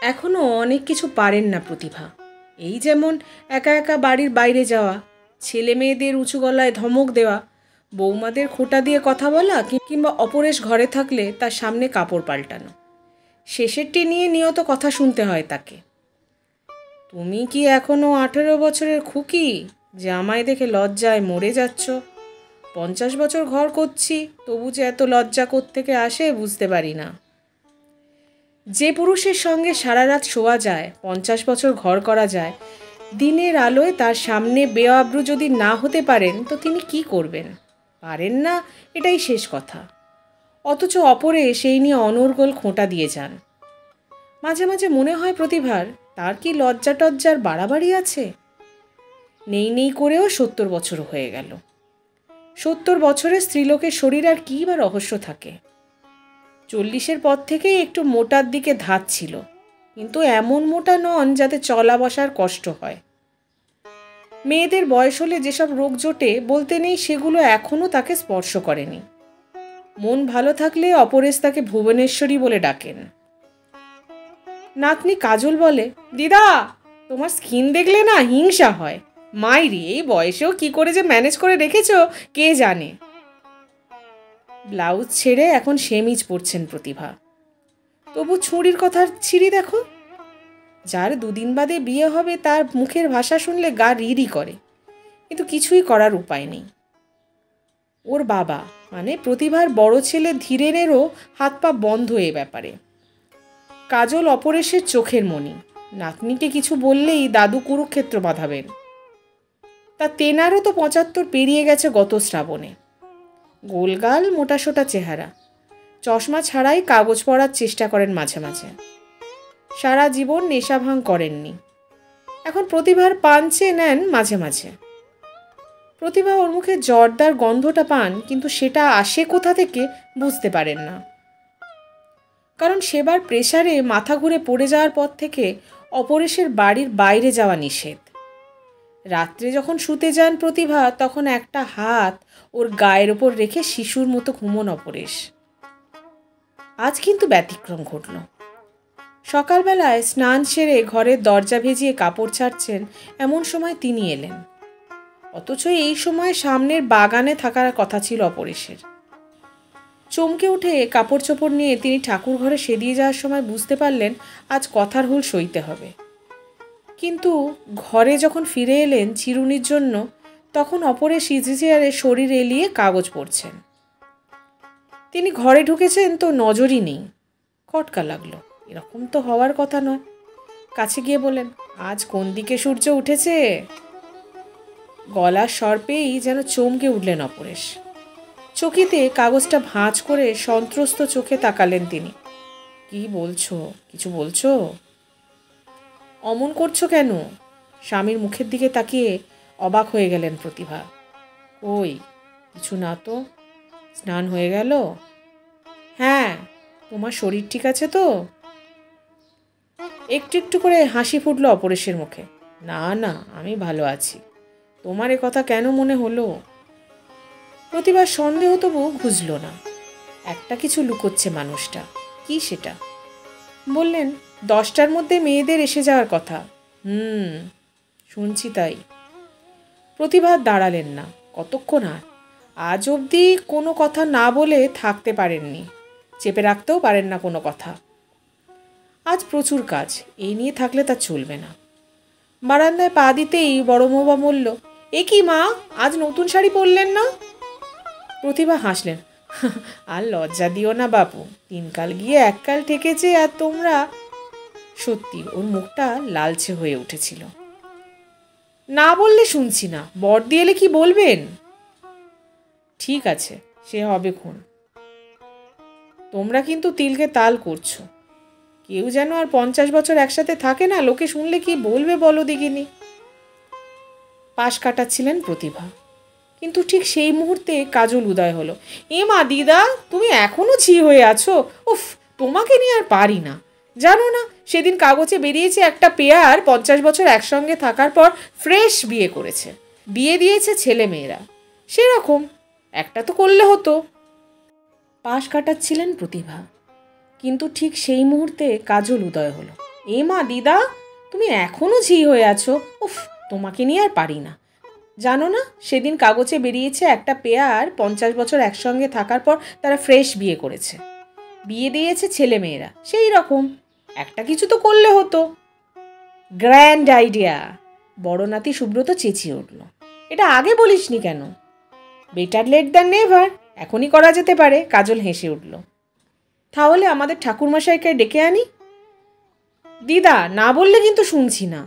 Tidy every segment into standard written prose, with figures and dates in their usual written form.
এখনও অনেক কিছু পারেন না প্রতিভা। এই যেমন একা একা বাড়ির বাইরে যাওয়া, ছেলে মেয়েদের উঁচু গলায় ধমক দেওয়া, বৌমাদের খোঁটা দিয়ে কথা বলা, কিংবা অপরেশ ঘরে থাকলে তার সামনে কাপড় পাল্টানো। শেষেরটি নিয়ে নিয়ত কথা শুনতে হয় তাকে। তুমি কি এখনও 18 বছরের খুকি যে আমায় দেখে লজ্জায় মরে যাচ্ছ? 50 বছর ঘর করছি, তবু যে এত লজ্জা কোত্থেকে আসে বুঝতে পারি না। যে পুরুষের সঙ্গে সারা রাত শোয়া যায়, 50 বছর ঘর করা যায়, দিনের আলোয় তার সামনে বেআব্রু যদি না হতে পারেন তো তিনি কি করবেন? পারেন না, এটাই শেষ কথা। অথচ অপরে সেই নিয়ে অনর্গল খোঁটা দিয়ে যান। মাঝে মাঝে মনে হয় প্রতিভার তার কি লজ্জা টজ্জার বাড়াবাড়ি আছে? নেই নেই করেও 70 বছর হয়ে গেল। 70 বছরের স্ত্রীলোকের শরীর আর কী বা রহস্য থাকে? 40-এর পর থেকেই একটু মোটার দিকে ধাত ছিল, কিন্তু এমন মোটা নন যাতে চলা বসার কষ্ট হয়। মেয়েদের বয়স হলে যেসব রোগ জোটে বলতে নেই, সেগুলো এখনও তাকে স্পর্শ করেনি। মন ভালো থাকলে অপরেশ তাকে ভুবনেশ্বরী বলে ডাকেন। নাতনি কাজল বলে, দিদা তোমার স্কিন দেখলে না হিংসা হয়। মাইরি, এই বয়সেও কি করে যে ম্যানেজ করে রেখেছো কে জানে। ব্লাউজ ছেড়ে এখন সেমিজ পরছেন প্রতিভা। তবু ছুরির কথার ছিঁড়ি দেখো। যার 2 দিন বাদে বিয়ে হবে তার মুখের ভাষা শুনলে গা রিরি করে, কিন্তু কিছুই করার উপায় নেই। ওর বাবা মানে প্রতিভার বড় ছেলে ধীরেনেরও হাত পা বন্ধ এ ব্যাপারে। কাজল অপরেশের চোখের মণি, নাতনিকে কিছু বললেই দাদু কুরুক্ষেত্র বাঁধাবেন। তা তেনারও তো 75 পেরিয়ে গেছে গত শ্রাবণে। গোলগাল মোটাসোটা চেহারা, চশমা ছাড়াই কাগজ পড়ার চেষ্টা করেন মাঝে মাঝে। সারা জীবন নেশা ভাঙ করেননি, এখন প্রতিভার পাঞ্চে নেন মাঝে মাঝে। প্রতিভা ওর মুখে জর্দার গন্ধটা পান, কিন্তু সেটা আসে কোথা থেকে বুঝতে পারেন না। কারণ সেবার প্রেসারে মাথা ঘুরে পড়ে যাওয়ার পর থেকে অপরেশের বাড়ির বাইরে যাওয়া নিষেধ। রাত্রে যখন শুতে যান প্রতিভা, তখন একটা হাত ওর গায়ের ওপর রেখে শিশুর মতো ঘুমোন অপরেশ। আজ কিন্তু ব্যতিক্রম ঘটল। সকালবেলায় স্নান সেরে ঘরের দরজা ভেজিয়ে কাপড় ছাড়ছেন, এমন সময় তিনি এলেন। অথচ এই সময় সামনের বাগানে থাকার কথা ছিল অপরেশের। চমকে উঠে কাপড় চোপড় নিয়ে তিনি ঠাকুর ঘরে সেদিয়ে যাওয়ার সময় বুঝতে পারলেন আজ কথার হুল সইতে হবে। কিন্তু ঘরে যখন ফিরে এলেন চিরুনির জন্য, তখন অপরেশ ইজি চেয়ারে শরীর এলিয়ে কাগজ পড়ছেন। তিনি ঘরে ঢুকেছেন তো নজরই নেই। খটকা লাগলো, এরকম তো হওয়ার কথা নয়। কাছে গিয়ে বললেন, আজ কোন দিকে সূর্য উঠেছে? গলার স্বর পেয়েই যেন চমকে উঠলেন অপরেশ। চকিতে কাগজটা ভাঁজ করে সন্ত্রস্ত চোখে তাকালেন তিনি। কি বলছো? কিছু বলছো? অমন করছো কেন? স্বামীর মুখের দিকে তাকিয়ে অবাক হয়ে গেলেন প্রতিভা। ওই কিছু না তো। স্নান হয়ে গেল? হ্যাঁ। তোমার শরীর ঠিক আছে তো? একটু একটু করে হাসি ফুটলো অপরেশের মুখে। না না, আমি ভালো আছি। তোমার এ কথা কেন মনে হলো? প্রতিভার সন্দেহ তবু ঘুচল না। একটা কিছু লুকোচ্ছে মানুষটা, কি সেটা? বললেন, 10টার মধ্যে মেয়েদের এসে যাওয়ার কথা। শুনছি তাই। প্রতিভা দাঁড়ালেন না কতক্ষণ। আর আজ অবধি কোনো কথা না বলে থাকতে পারেননি, চেপে রাখতেও পারেন না কোনো কথা। আজ প্রচুর কাজ, এই নিয়ে থাকলে তা চলবে না। বারান্দায় পা দিতেই বড় মৌবা বলল, এ কি মা, আজ নতুন শাড়ি পরলেন না? প্রতিভা হাসলেন, আর লজ্জা দিও না বাপু, 3 কাল গিয়ে 1 কাল ঠেকেছে। আর তোমরা। সত্যি ওর মুখটা লালচে হয়ে উঠেছিল। না বললে শুনছি না, বর্দি এলে কি বলবেন? ঠিক আছে, সে হবে খুন। তোমরা কিন্তু তিলকে তাল করছো। কেউ যেন আর 50 বছর একসাথে থাকে না, লোকে শুনলে কি বলবে বলো দেখিনি। পাশ কাটাচ্ছিলেন প্রতিভা, কিন্তু ঠিক সেই মুহূর্তে কাজল উদয় হলো। এ মা, দিদা তুমি এখনো ছি হয়ে আছো? উফ, তোমাকে নিয়ে আর পারি না। জানো না, সেদিন কাগজে বেরিয়েছে একটা পেয়ার 50 বছর একসঙ্গে থাকার পর ফ্রেশ বিয়ে করেছে, বিয়ে দিয়েছে ছেলে মেয়েরা। সেরকম একটা তো করলে হতো। পাশ কাটাচ্ছিলেন প্রতিভা, কিন্তু ঠিক সেই মুহূর্তে কাজল উদয় হলো। এ মা দিদা, তুমি এখনো ঝি হয়ে আছো। উফ, তোমাকে নিয়ে আর পারি না। জানো না, সেদিন কাগজে বেরিয়েছে একটা পেয়ার 50 বছর একসঙ্গে থাকার পর তারা ফ্রেশ বিয়ে করেছে। বিয়ে দিয়েছে ছেলে মেয়েরা সেই রকম। একটা কিছু তো করলে হতো। Grand idea. বড় নাতি সুব্রত চেঁচিয়ে উঠল, এটা আগে বলিসনি কেন? বেটার লেট দ্যান নেভার, এখনই করা যেতে পারে। কাজল হেসে উঠল। তাহলে আমাদের ঠাকুরমশাইকে ডেকে আনি। দিদা, না বললে কিন্তু শুনছি না।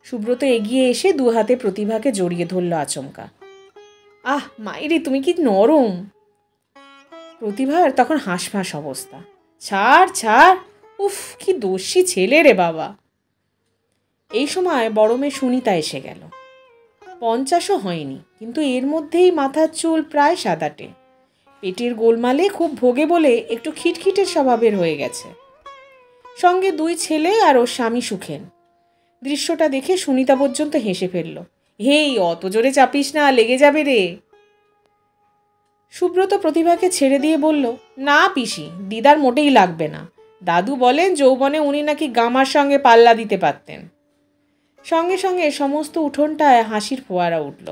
সুব্রত এগিয়ে এসে দু হাতে প্রতিভাকে জড়িয়ে ধরল আচমকা। আহ মাইরি, তুমি কি নরম। প্রতিভার তখন হাঁসফাঁস অবস্থা। ছাড় ছাড়, উফ কি দোষী ছেলে রে বাবা। এই সময় বড় মেয়ে সুনিতা এসে গেল। 50ও হয়নি, কিন্তু এর মধ্যেই মাথার চুল প্রায় সাদাটে। পেটের গোলমালে খুব ভোগে বলে একটু খিটখিটের স্বভাবের হয়ে গেছে। সঙ্গে 2 ছেলে আর ওর স্বামী সুখেন। দৃশ্যটা দেখে সুনিতা পর্যন্ত হেসে ফেলল। হেই, অত জোরে চাপিস না, লেগে যাবে রে। সুব্রত প্রতিভাকে ছেড়ে দিয়ে বলল, না পিসি, দিদার মোটেই লাগবে না। দাদু বলেন যৌবনে উনি নাকি গামার সঙ্গে পাল্লা দিতে পারতেন। সঙ্গে সঙ্গে সমস্ত উঠোনটায় হাসির ফোয়ারা উঠল।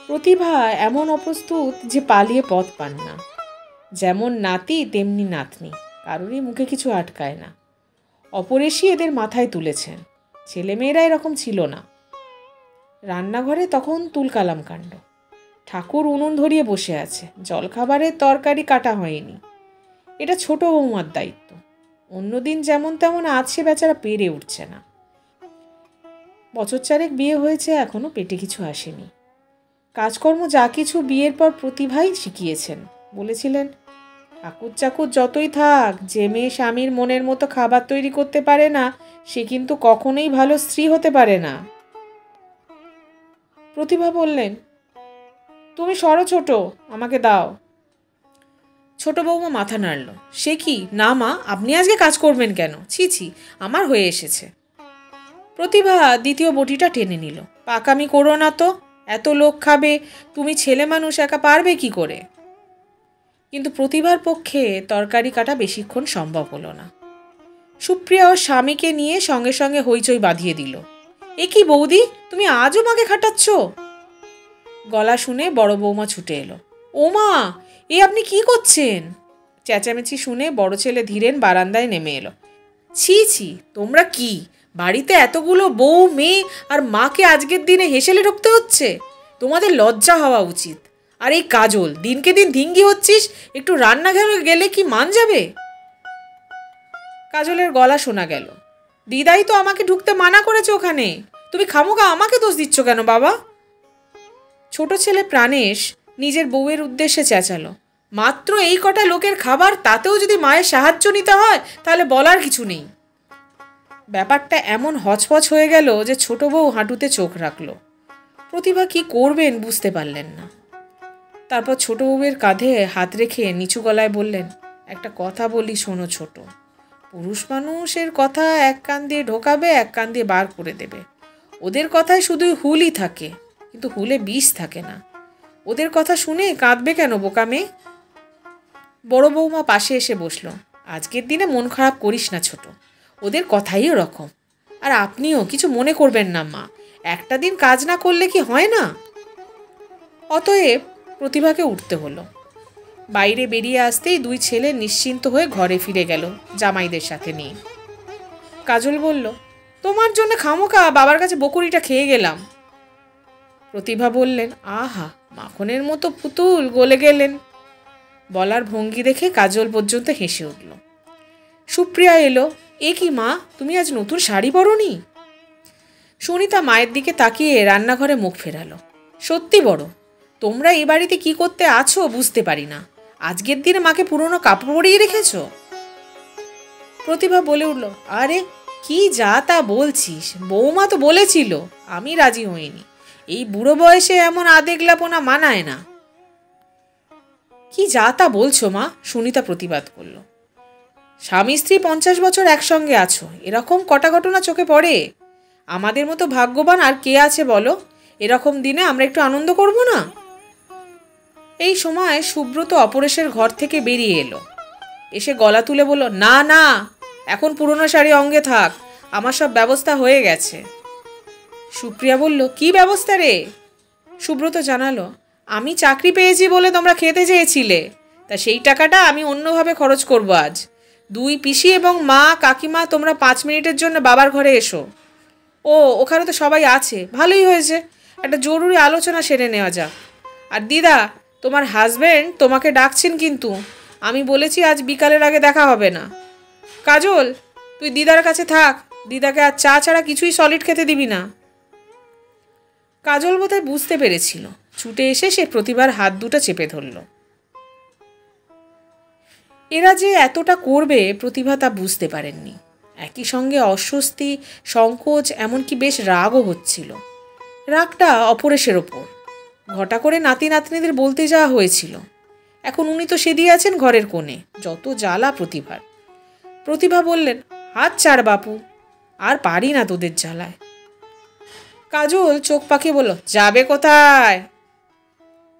প্রতিভা এমন অপ্রস্তুত যে পালিয়ে পথ পান না। যেমন নাতি তেমনি নাতনি, কারোরই মুখে কিছু আটকায় না। অপরেশই এদের মাথায় তুলেছেন। ছেলেমেয়েরা এরকম ছিল না। রান্নাঘরে তখন তুলকালাম কাণ্ড। ঠাকুর উনুন ধরিয়ে বসে আছে, জলখাবারের তরকারি কাটা হয়নি। এটা ছোট বৌমার দায়িত্ব। অন্যদিন যেমন তেমন আছে, বেচারা পেরে উঠছে না। বছর 4 বিয়ে হয়েছে, এখনো পেটে কিছু আসেনি। কাজকর্ম যা কিছু বিয়ের পর প্রতিভাই শিখিয়েছেন। বলেছিলেন, ঠাকুর চাকুর যতই থাক, যে মেয়ে স্বামীর মনের মতো খাবার তৈরি করতে পারে না, সে কিন্তু কখনোই ভালো স্ত্রী হতে পারে না। প্রতিভা বললেন, তুমি সরো ছোট, আমাকে দাও। ছোট বৌমা মাথা নাড়ল। সে কি না মা, আপনি আজকে কাজ করবেন কেন? ছি ছি, আমার হয়ে এসেছে। প্রতিভা দ্বিতীয় বটিটা টেনে নিল। পাকামি করো না তো, এত লোক খাবে, তুমি ছেলে মানুষ একা পারবে কি করে? কিন্তু প্রতিভার পক্ষে তরকারি কাটা বেশিক্ষণ সম্ভব হলো না। সুপ্রিয়া ওর স্বামীকে নিয়ে সঙ্গে সঙ্গে হইচই বাঁধিয়ে দিল। এ কি বৌদি, তুমি আজও মাকে খাটাচ্ছ? গলা শুনে বড় বৌমা ছুটে এলো। ও মা, এ আপনি কি করছেন? চেঁচামেচি শুনে বড় ছেলে ধীরেন বারান্দায় নেমে এলো। ছি ছি, তোমরা কি, বাড়িতে এতগুলো বউ মেয়ে আর মাকে আজকের দিনে হেসেলে ঢুকতে হচ্ছে? তোমাদের লজ্জা হওয়া উচিত। আর এই কাজল, দিনকে দিন ধিঙ্গি হচ্ছিস, একটু রান্নাঘরে গেলে কি মান যাবে? কাজলের গলা শোনা গেল। দিদাই তো আমাকে ঢুকতে মানা করেছে ওখানে, তুমি খামোখা আমাকে দোষ দিচ্ছ কেন বাবা? ছোট ছেলে প্রাণেশ নিজের বউয়ের উদ্দেশ্যে চেঁচালো, মাত্র এই কটা লোকের খাবার, তাতেও যদি মায়ের সাহায্য নিতে হয় তাহলে বলার কিছু নেই। ব্যাপারটা এমন হচপচ হয়ে গেল যে ছোট বউ হাঁটুতে চোখ রাখল। প্রতিভা কি করবেন বুঝতে পারলেন না। তারপর ছোট বউয়ের কাঁধে হাত রেখে নিচু গলায় বললেন, একটা কথা বলি শোনো ছোট, পুরুষ মানুষের কথা এক কান দিয়ে ঢোকাবে, এক কান দিয়ে বার করে দেবে। ওদের কথায় শুধুই হুলই থাকে, কিন্তু হুলে বিষ থাকে না। ওদের কথা শুনে কাঁদবে কেন বোকা মেয়ে? বড় বৌমা পাশে এসে বসল। আজকের দিনে মন খারাপ করিস না ছোট, ওদের কথাই ওরকম। আর আপনিও কিছু মনে করবেন না মা, একটা দিন কাজ না করলে কি হয় না? অতএব প্রতিভাকে উঠতে হলো। বাইরে বেরিয়ে আসতেই 2 ছেলে নিশ্চিন্ত হয়ে ঘরে ফিরে গেল জামাইদের সাথে নিয়ে। কাজল বলল, তোমার জন্য খামোখা বাবার কাছে বকুড়িটা খেয়ে গেলাম। প্রতিভা বললেন, আহা, মাখনের মতো পুতুল, গলে গেলেন। বলার ভঙ্গি দেখে কাজল পর্যন্ত হেসে উঠল। সুপ্রিয়া এলো। এ কি মা, তুমি আজ নতুন শাড়ি পরোনি? সুনিতা মায়ের দিকে তাকিয়ে রান্নাঘরে মুখ ফেরালো। সত্যি বড়, তোমরা এই বাড়িতে কি করতে আছো বুঝতে পারি না। আজকের দিনে মাকে পুরনো কাপড় পরিয়ে রেখেছ। প্রতিভা বলে উঠল, আরে কি যা তা বলছিস, বৌমা তো বলেছিল, আমি রাজি হইনি। এই বুড়ো বয়সে এমন আদেগলাপনা মানায় না। কি যা তা বলছো মা? সুনিতা প্রতিবাদ করল। স্বামী স্ত্রী 50 বছর একসঙ্গে আছো, এরকম কটা ঘটনা চোখে পড়ে। আমাদের মতো ভাগ্যবান আর কে আছে বলো? এরকম দিনে আমরা একটু আনন্দ করব না? এই সময় সুব্রত অপরেশের ঘর থেকে বেরিয়ে এলো। এসে গলা তুলে বলল, না না, এখন পুরনো শাড়ি অঙ্গে থাক, আমার সব ব্যবস্থা হয়ে গেছে। সুপ্রিয়া বলল, কি ব্যবস্থা রে? সুব্রত জানালো, আমি চাকরি পেয়েছি বলে তোমরা খেতে চেয়েছিলে, তা সেই টাকাটা আমি অন্যভাবে খরচ করব আজ। 2 পিসি এবং মা কাকিমা তোমরা 5 মিনিটের জন্য বাবার ঘরে এসো। ও, ওখানে তো সবাই আছে, ভালোই হয়েছে, একটা জরুরি আলোচনা সেরে নেওয়া যাক। আর দিদা, তোমার হাজবেন্ড তোমাকে ডাকছেন, কিন্তু আমি বলেছি আজ বিকালের আগে দেখা হবে না। কাজল, তুই দিদার কাছে থাক, দিদাকে আর চা ছাড়া কিছুই সলিড খেতে দিবি না। কাজল বোধহয় বুঝতে পেরেছিল, ছুটে এসে সে প্রতিভার হাত দুটো চেপে ধরল। এরা যে এতটা করবে প্রতিভা তা বুঝতে পারেননি। একই সঙ্গে অস্বস্তি, সংকোচ, এমনকি বেশ রাগও হচ্ছিল। রাগটা অপরেশের ওপর। ঘটা করে নাতি নাতনিদের বলতে যাওয়া হয়েছিল, এখন উনি তো সেদিয়ে আছেন ঘরের কোণে। যত জ্বালা প্রতিভার। প্রতিভা বললেন, হাত ছাড় বাপু, আর পারি না তোদের জ্বালায়। কাজল চোখ পাকিয়ে বলল, যাবে কোথায়?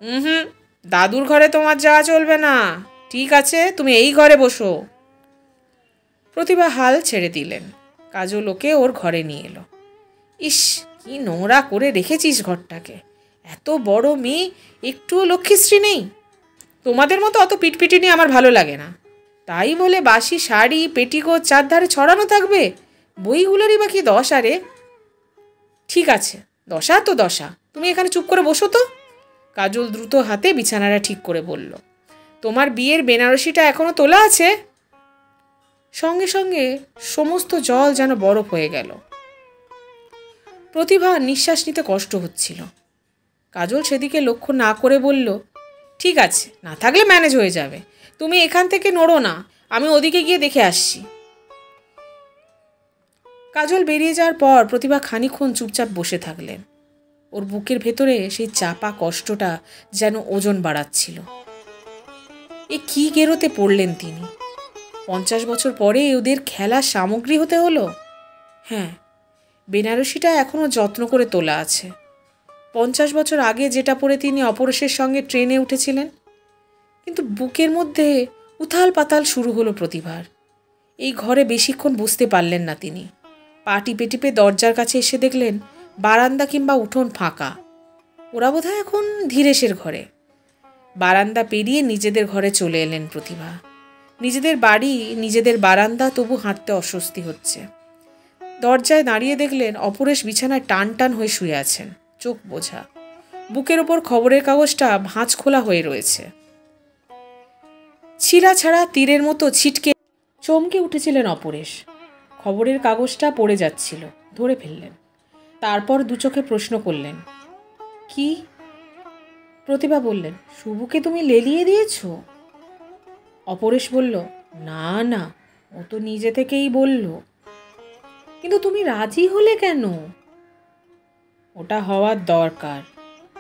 হুম, দাদুর ঘরে তোমার যাওয়া চলবে না। ঠিক আছে, তুমি এই ঘরে বসো। প্রতিভা হাল ছেড়ে দিলেন। কাজল ওকে ওর ঘরে নিয়ে এলো। ইস, কি নোংরা করে রেখেছিস ঘরটাকে। এত বড় মেয়ে, একটুও লক্ষ্মীশ্রী নেই। তোমাদের মতো অত পিটপিটিনি আমার ভালো লাগে না। তাই বলে বাসি শাড়ি, পেটিকোট চারধারে ছড়ানো থাকবে? বইগুলোরই বা কি দশা রে? ঠিক আছে, দশা তো দশা, তুমি এখানে চুপ করে বসো তো। কাজল দ্রুত হাতে বিছানাটা ঠিক করে বলল, তোমার বিয়ের বেনারসিটা এখনো তোলা আছে? সঙ্গে সঙ্গে সমস্ত জল যেন বরফ হয়ে গেল। প্রতিভা নিঃশ্বাস নিতে কষ্ট হচ্ছিল। কাজল সেদিকে লক্ষ্য না করে বলল, ঠিক আছে, না থাকলে ম্যানেজ হয়ে যাবে, তুমি এখান থেকে নড়ো না, আমি ওদিকে গিয়ে দেখে আসছি। কাজল বেরিয়ে যাওয়ার পর প্রতিভা খানিকক্ষণ চুপচাপ বসে থাকলেন। ওর বুকের ভেতরে সেই চাপা কষ্টটা যেন ওজন বাড়াচ্ছিল। এ কি গেরোতে পড়লেন তিনি? 50 বছর পরে ওদের খেলার সামগ্রী হতে হলো। হ্যাঁ, বেনারসিটা এখনও যত্ন করে তোলা আছে। 50 বছর আগে যেটা পরে তিনি অপরেশের সঙ্গে ট্রেনে উঠেছিলেন। কিন্তু বুকের মধ্যে উথাল পাতাল শুরু হলো প্রতিভার। এই ঘরে বেশিক্ষণ বুঝতে পারলেন না তিনি। পা টিপে টিপে দরজার কাছে এসে দেখলেন বারান্দা কিংবা উঠোন ফাঁকা। ওরা বোধহয় এখন ধীরেশের ঘরে। বারান্দা পেরিয়ে নিজেদের ঘরে চলে এলেন প্রতিভা। নিজেদের বাড়ি, নিজেদের বারান্দা, তবু হাঁটতে অস্বস্তি হচ্ছে। দরজায় দাঁড়িয়ে দেখলেন অপরেশ বিছানায় টান টান হয়ে শুয়ে আছেন, চোখ বোঝা। বুকের ওপর খবরের কাগজটা ভাঁজ খোলা হয়ে রয়েছে। ছিঁড়া ছাড়া তীরের মতো ছিটকে চমকে উঠেছিলেন অপরেশ। খবরের কাগজটা পড়ে যাচ্ছিল, ধরে ফেললেন। তারপর দু চোখে প্রশ্ন করলেন, কি? প্রতিভা বললেন, শুভকে তুমি লেলিয়ে দিয়েছ? অপরেশ বলল, না না, ও তো নিজে থেকেই বলল। কিন্তু তুমি রাজি হলে কেন? ওটা হওয়ার দরকার,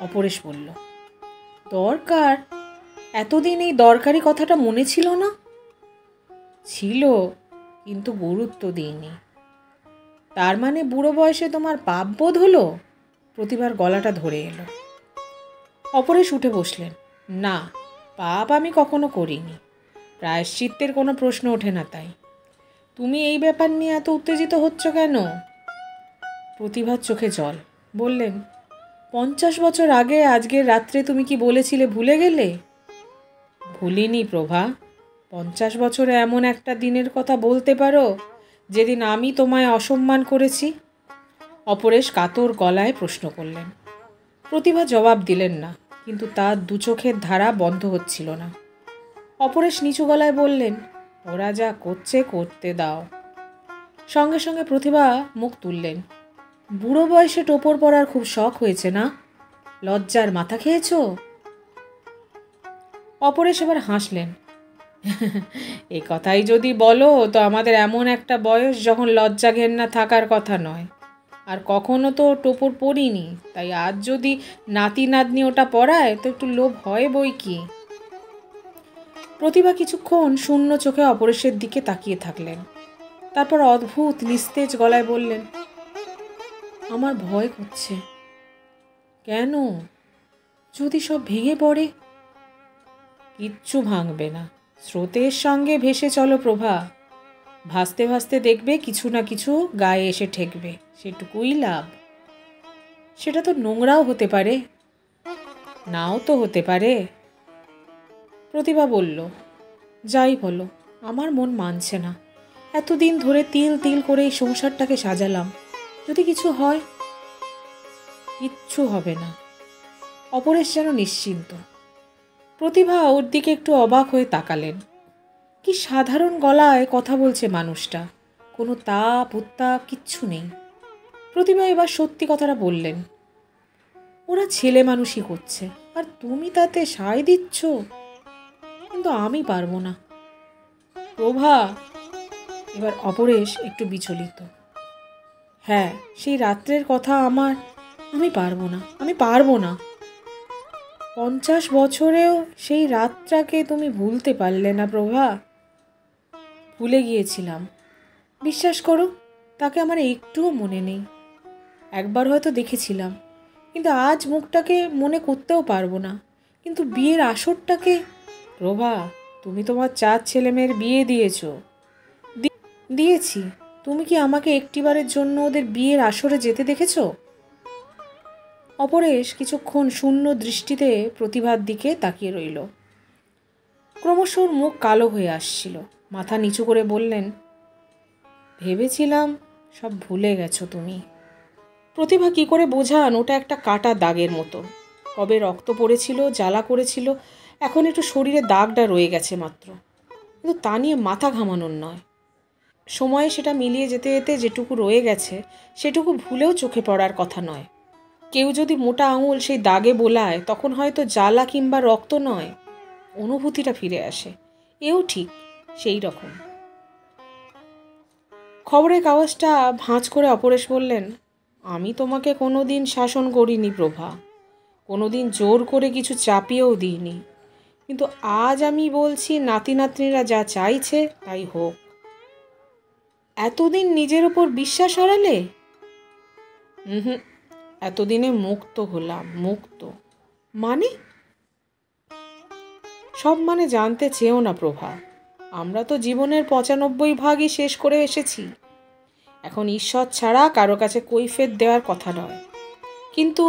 অপরেশ বলল। দরকার? এতদিন এই দরকারি কথাটা মনে ছিল না? ছিল, কিন্তু গুরুত্ব দিইনি। তার মানে বুড়ো বয়সে তোমার পাপ বোধ হলো? প্রতিভার গলাটা ধরে এলো। অপরেশ উঠে বসলেন। না, পাপ আমি কখনো করিনি। প্রায়শ্চিত্তের কোনো প্রশ্ন ওঠে না তাই। তুমি এই ব্যাপার নিয়ে এত উত্তেজিত হচ্ছ কেন? প্রতিভার চোখে জল। বললেন, 50 বছর আগে আজকের রাত্রে তুমি কি বলেছিলে ভুলে গেলে? ভুলিনি প্রভা। 50 বছরে এমন একটা দিনের কথা বলতে পারো যেদিন আমি তোমায় অসম্মান করেছি? অপরেশ কাতর গলায় প্রশ্ন করলেন। প্রতিভা জবাব দিলেন না, কিন্তু তার দু চোখের ধারা বন্ধ হচ্ছিল না। অপরেশ নিচু গলায় বললেন, ওরা যা করছে করতে দাও। সঙ্গে সঙ্গে প্রতিভা মুখ তুললেন। বুড়ো বয়সে টোপর পরার খুব শখ হয়েছে না? লজ্জার মাথা খেয়েছ? অপরেশ এবার হাসলেন। এ কথাই যদি বলো তো আমাদের এমন একটা বয়স যখন লজ্জা ঘেন্না থাকার কথা নয়। আর কখনো তো টোপর পরিনি, তাই আজ যদি নাতি নাতনি ওটা পরায় তো একটু লোভ হয় বই কি। প্রতিভা কিছুক্ষণ শূন্য চোখে অপরেশের দিকে তাকিয়ে থাকলেন। তারপর অদ্ভুত নিস্তেজ গলায় বললেন, আমার ভয় করছে। কেন? যদি সব ভেঙে পড়ে? কিচ্ছু ভাঙবে না, স্রোতের সঙ্গে ভেসে চলো প্রভা। ভাসতে ভাসতে দেখবে কিছু না কিছু গায়ে এসে ঠেকবে, সেটুকুই লাভ। সেটা তো নোংরাও হতে পারে, নাও তো হতে পারে। প্রতিভা বলল, যাই বলো, আমার মন মানছে না। এতদিন ধরে তিল তিল করে এই সংসারটাকে সাজালাম, যদি কিছু হয়। কিচ্ছু হবে না। অপরেশ যেন নিশ্চিন্ত। প্রতিভা ওর দিকে একটু অবাক হয়ে তাকালেন। কি সাধারণ গলায় কথা বলছে মানুষটা, কোনো তাপ উত্তাপ কিচ্ছু নেই। প্রতিভা এবার সত্যি কথাটা বললেন, ওরা ছেলে মানুষই করছে, আর তুমি তাতে সায় দিচ্ছ। কিন্তু আমি পারবো না প্রভা। এবার অপরেশ একটু বিচলিত। হ্যাঁ, সেই রাত্রের কথা আমি পারবো না। 50 বছরেও সেই রাতটাকে তুমি ভুলতে পারলে না প্রভা। ভুলে গিয়েছিলাম, বিশ্বাস করো, তাকে আমার একটুও মনে নেই। একবার হয়তো দেখেছিলাম, কিন্তু আজ মুখটাকে মনে করতেও পারবো না। কিন্তু বিয়ের আসরটাকে, প্রভা, তুমি তোমার 4 ছেলেমেয়ের বিয়ে দিয়েছো। দিয়েছি। তুমি কি আমাকে একটিবারের জন্য ওদের বিয়ের আসরে যেতে দেখেছো? অপরেশ কিছুক্ষণ শূন্য দৃষ্টিতে প্রতিভার দিকে তাকিয়ে রইল। ক্রমশ ওর মুখ কালো হয়ে আসছিল। মাথা নিচু করে বললেন, ভেবেছিলাম সব ভুলে গেছো তুমি। প্রতিভা কি করে বোঝান ওটা একটা কাটা দাগের মতো। কবে রক্ত পড়েছিল, জ্বালা করেছিল, এখন একটু শরীরে দাগটা রয়ে গেছে মাত্র। কিন্তু তা নিয়ে মাথা ঘামানোর নয়। সময়ে সেটা মিলিয়ে যেতে যেতে যেটুকু রয়ে গেছে সেটুকু ভুলেও চোখে পড়ার কথা নয়। কেউ যদি মোটা আঙুল সেই দাগে বোলায়, তখন হয়তো জ্বালা কিংবা রক্ত নয়, অনুভূতিটা ফিরে আসে। এও ঠিক সেই রকম। খবরের কাগজটা ভাঁজ করে অপরেশ বললেন, আমি তোমাকে কোনোদিন শাসন করিনি প্রভা, কোনোদিন জোর করে কিছু চাপিয়েও দিইনি। কিন্তু আজ আমি বলছি, নাতি নাতনিরা যা চাইছে তাই হোক। এতদিন নিজের ওপর বিশ্বাস হারালে? হুম, এতদিনে মুক্ত হলাম, মুক্ত। মানে? সব মানে জানতে চেয়েও না প্রভা। আমরা তো জীবনের 95 ভাগই শেষ করে এসেছি। এখন ঈশ্বর ছাড়া কারো কাছে কৈফিয়ত দেওয়ার কথা নয়, কিন্তু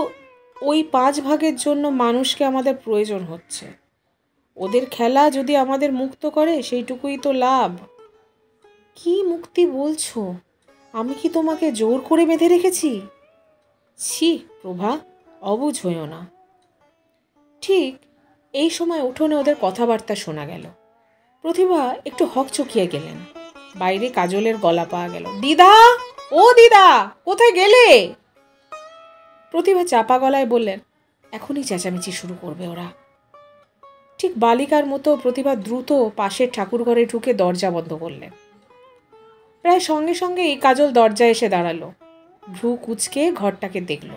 ওই 5 ভাগের জন্য মানুষকে আমাদের প্রয়োজন হচ্ছে। ওদের খেলা যদি আমাদের মুক্ত করে, সেইটুকুই তো লাভ। কি মুক্তি বলছো? আমি কি তোমাকে জোর করে বেঁধে রেখেছি? ছি প্রভা, অবুঝ হইও না। ঠিক এই সময় উঠোনে ওদের কথাবার্তা শোনা গেল। প্রতিভা একটু হকচকিয়ে গেলেন। বাইরে কাজলের গলা পাওয়া গেল, দিদা, ও দিদা, কোথায় গেলে? প্রতিভা চাপা গলায় বললেন, এখনই চেঁচামেচি শুরু করবে ওরা। ঠিক বালিকার মতো প্রতিভা দ্রুত পাশের ঠাকুরঘরে ঢুকে দরজা বন্ধ করলেন। প্রায় সঙ্গে সঙ্গেই কাজল দরজায় এসে দাঁড়ালো। ভ্রু কুঁচকে ঘরটাকে দেখল।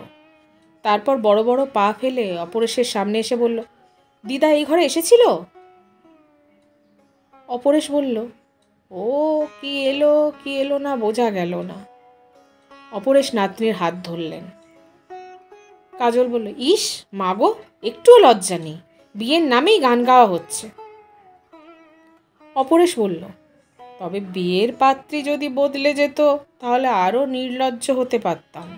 তারপর বড় বড় পা ফেলে অপরেশের সামনে এসে বলল, দিদা এই ঘরে এসেছিল? অপরেশ বলল, ও কি এলো না বোঝা গেল না। অপরেশ নাতনির হাত ধরলেন। কাজল বলল, ইস মাগো, একটুও লজ্জা নেই, বিয়ের নামেই গান গাওয়া হচ্ছে। অপরেশ বলল, তবে বিয়ের পাত্রী যদি বদলে যেত তাহলে আরো নির্লজ্জ হতে পারতাম।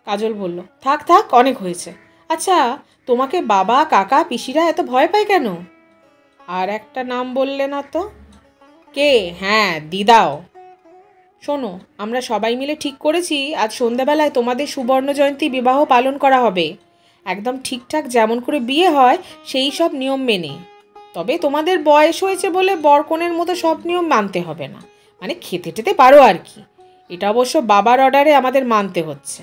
কাজল বলল, থাক থাক, অনেক হয়েছে। আচ্ছা, তোমাকে বাবা কাকা পিসিরা এত ভয় পায় কেন? আর একটা নাম বললে না তো? কে? হ্যাঁ, দিদাও। শোনো, আমরা সবাই মিলে ঠিক করেছি আজ সন্ধ্যাবেলায় তোমাদের সুবর্ণ জয়ন্তী বিবাহ পালন করা হবে, একদম ঠিকঠাক যেমন করে বিয়ে হয় সেই সব নিয়ম মেনে। তবে তোমাদের বয়স হয়েছে বলে বরকনের মতো সব নিয়ম মানতে হবে না, মানে খেতে টেতে পারো আর কি। এটা অবশ্য বাবার অর্ডারে আমাদের মানতে হচ্ছে।